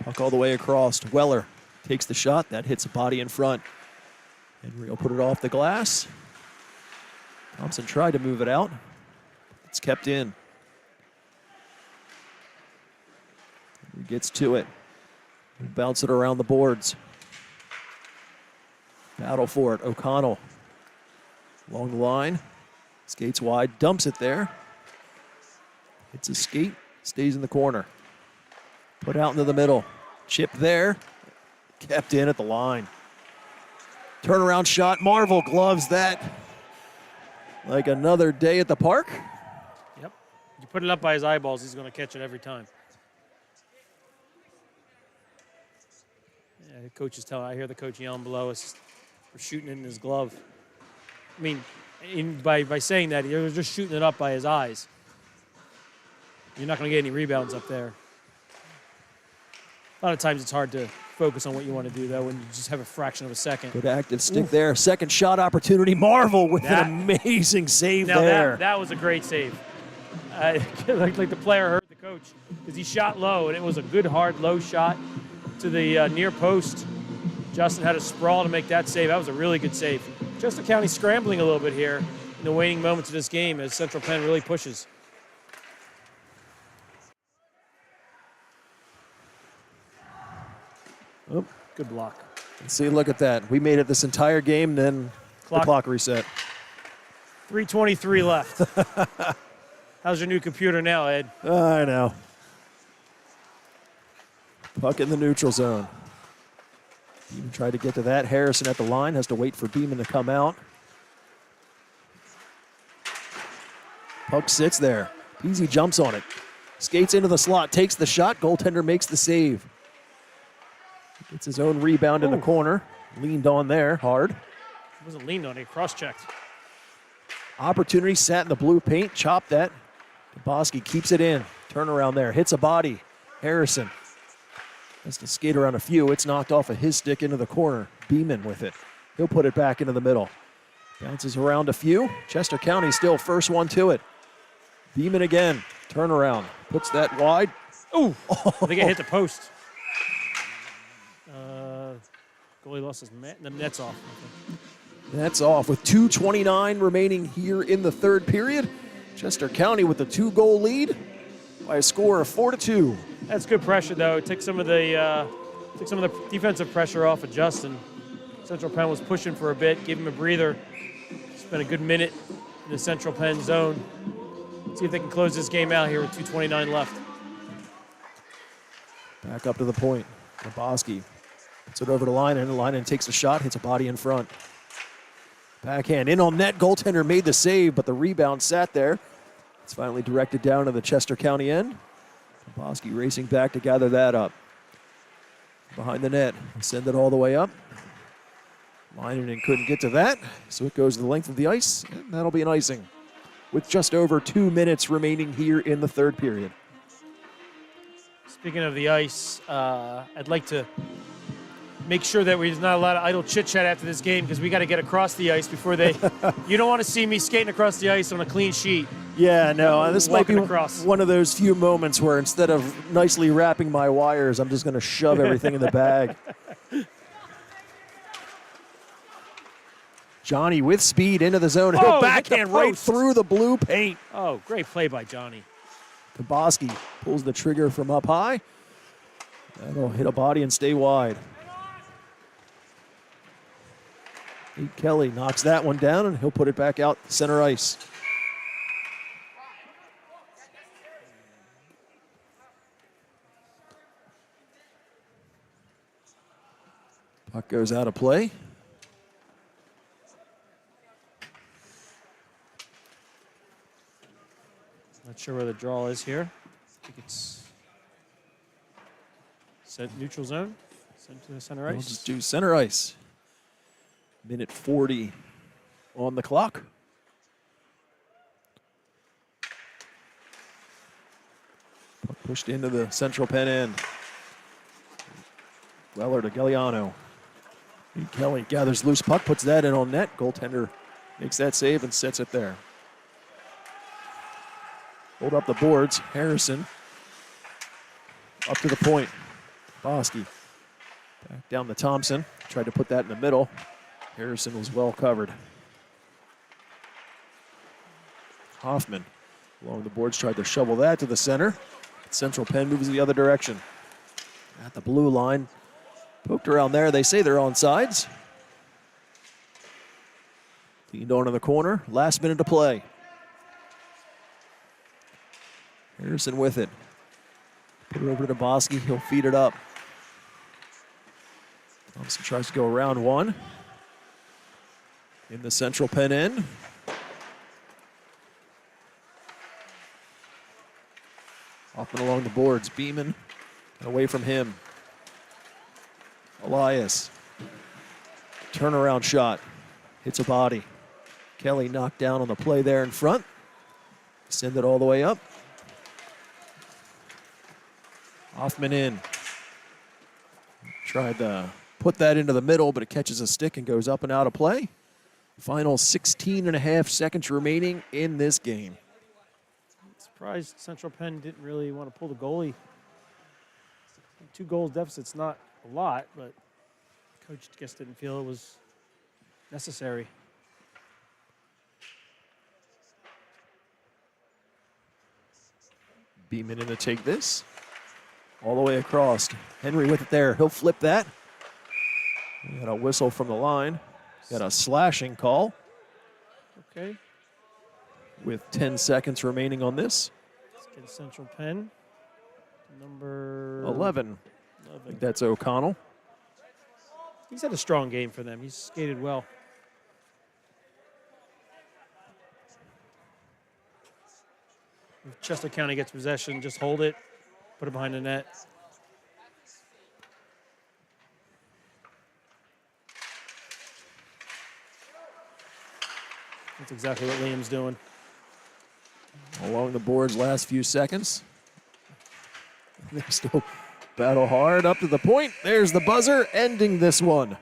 Puck all the way across. Weller takes the shot. That hits the body in front. Henry will put it off the glass. Thompson tried to move it out. It's kept in. He gets to it. He'll bounce it around the boards. Battle for it. O'Connell along the line. Skates wide. Dumps it there. Hits his skate. Stays in the corner. Put out into the middle. Chip there. Kept in at the line. Turnaround shot. Marvel gloves that like another day at the park. Yep. You put it up by his eyeballs, he's going to catch it every time. Yeah, the coach is telling. I hear the coach yelling below us for shooting it in his glove. I mean, by saying that, he was just shooting it up by his eyes. You're not going to get any rebounds up there. A lot of times it's hard to focus on what you want to do, though, when you just have a fraction of a second. Good active stick there. Second shot opportunity. Marvel with an amazing save there. That was a great save. Like the player heard the coach because he shot low, and it was a good, hard, low shot to the near post. Justin had a sprawl to make that save. That was a really good save. Chester County scrambling a little bit here in the waning moments of this game as Central Penn really pushes. Oh, good block. See, look at that. We made it this entire game, then the clock reset. 3:23 left. How's your new computer now, Ed? I know. Puck in the neutral zone. Beeman tried to get to that. Harrison at the line has to wait for Beeman to come out. Puck sits there. Peasy jumps on it. Skates into the slot, takes the shot. Goaltender makes the save. Gets his own rebound in the corner. Leaned on there hard. He wasn't leaned on, he cross-checked. Opportunity sat in the blue paint. Chopped that. Boski keeps it in. Turnaround there. Hits a body. Harrison has to skate around a few. It's knocked off of his stick into the corner. Beeman with it. He'll put it back into the middle. Bounces around a few. Chester County still first one to it. Beeman again. Turnaround. Puts that wide. Ooh! I think it hit the post. Goalie lost his net. The net's off. That's off with 2:29 remaining here in the third period. Chester County with the 2-goal lead by a score of 4-2. That's good pressure, though. It took some of the defensive pressure off of Justin. Central Penn was pushing for a bit, gave him a breather. Spent a good minute in the Central Penn zone. See if they can close this game out here with 2:29 left. Back up to the point. Boski puts it over to Linen. Linen takes a shot, hits a body in front. Backhand in on net. Goaltender made the save, but the rebound sat there. It's finally directed down to the Chester County end. Boski racing back to gather that up. Behind the net. Send it all the way up. Linen couldn't get to that, so it goes the length of the ice, and that'll be an icing with just over 2 minutes remaining here in the third period. Speaking of the ice, I'd like to make sure that there's not a lot of idle chit-chat after this game because we got to get across the ice before they – you don't want to see me skating across the ice on a clean sheet. Yeah, no, this might be across. One of those few moments where instead of nicely wrapping my wires, I'm just going to shove everything in the bag. Johnny with speed into the zone. He'll backhand right through the blue paint. Oh, great play by Johnny. Boski pulls the trigger from up high. That'll hit a body and stay wide. Nate Kelly knocks that one down, and he'll put it back out center ice. Puck goes out of play. Not sure where the draw is here. I think it's set neutral zone. Sent to the center ice. We'll just do center ice. Minute 40 on the clock. Puck pushed into the central Penn end. Weller to Galliano. Kelly gathers loose puck, puts that in on net. Goaltender makes that save and sets it there. Hold up the boards. Harrison up to the point. Bosky back down to Thompson. Tried to put that in the middle. Harrison was well covered. Hoffman along the boards tried to shovel that to the center. Central Penn moves the other direction. At the blue line. Poked around there. They say they're on sides. Leaned on in the corner. Last minute to play. Harrison with it. Put it over to Bosky. He'll feed it up. Thompson tries to go around one. In the central Penn end. Hoffman along the boards. Beeman away from him. Elias. Turnaround shot. Hits a body. Kelly knocked down on the play there in front. Send it all the way up. Hoffman in. Tried to put that into the middle, but it catches a stick and goes up and out of play. Final 16 and a half seconds remaining in this game. Surprised Central Penn didn't really want to pull the goalie. 2 goals deficit's not a lot, but coach just didn't feel it was necessary. Beeman in to take this. All the way across. Henry with it there. He'll flip that. We got a whistle from the line. Got a slashing call. Okay. With 10 seconds remaining on this. Let's get Central Penn. Number 11. I think that's O'Connell. He's had a strong game for them. He's skated well. If Chester County gets possession, just hold it, put it behind the net. That's exactly what Liam's doing. Along the boards, last few seconds. They still battle hard up to the point. There's the buzzer, ending this one.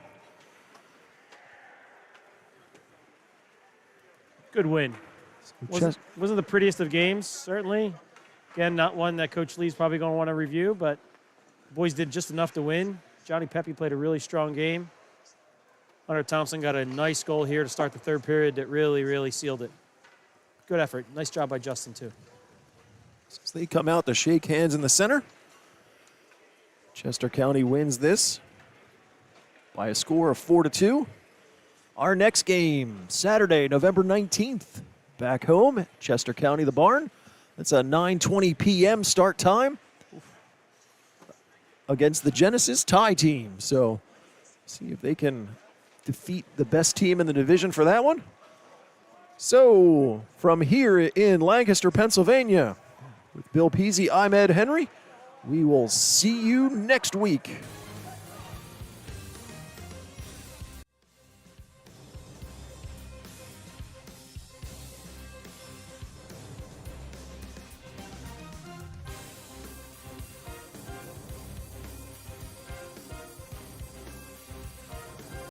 Good win. Wasn't the prettiest of games, certainly. Again, not one that Coach Lee's probably going to want to review, but the boys did just enough to win. Johnny Pepe played a really strong game. Hunter Thompson got a nice goal here to start the third period that really, really sealed it. Good effort. Nice job by Justin, too. As they come out to shake hands in the center, Chester County wins this by a score of 4-2. Our next game, Saturday, November 19th, back home, Chester County, the Barn. It's a 9:20 p.m. start time against the Genesis Tie team. So see if they can defeat the best team in the division for that one. So from here in Lancaster, Pennsylvania, with Bill Peasy, I'm Ed Henry. We will see you next week.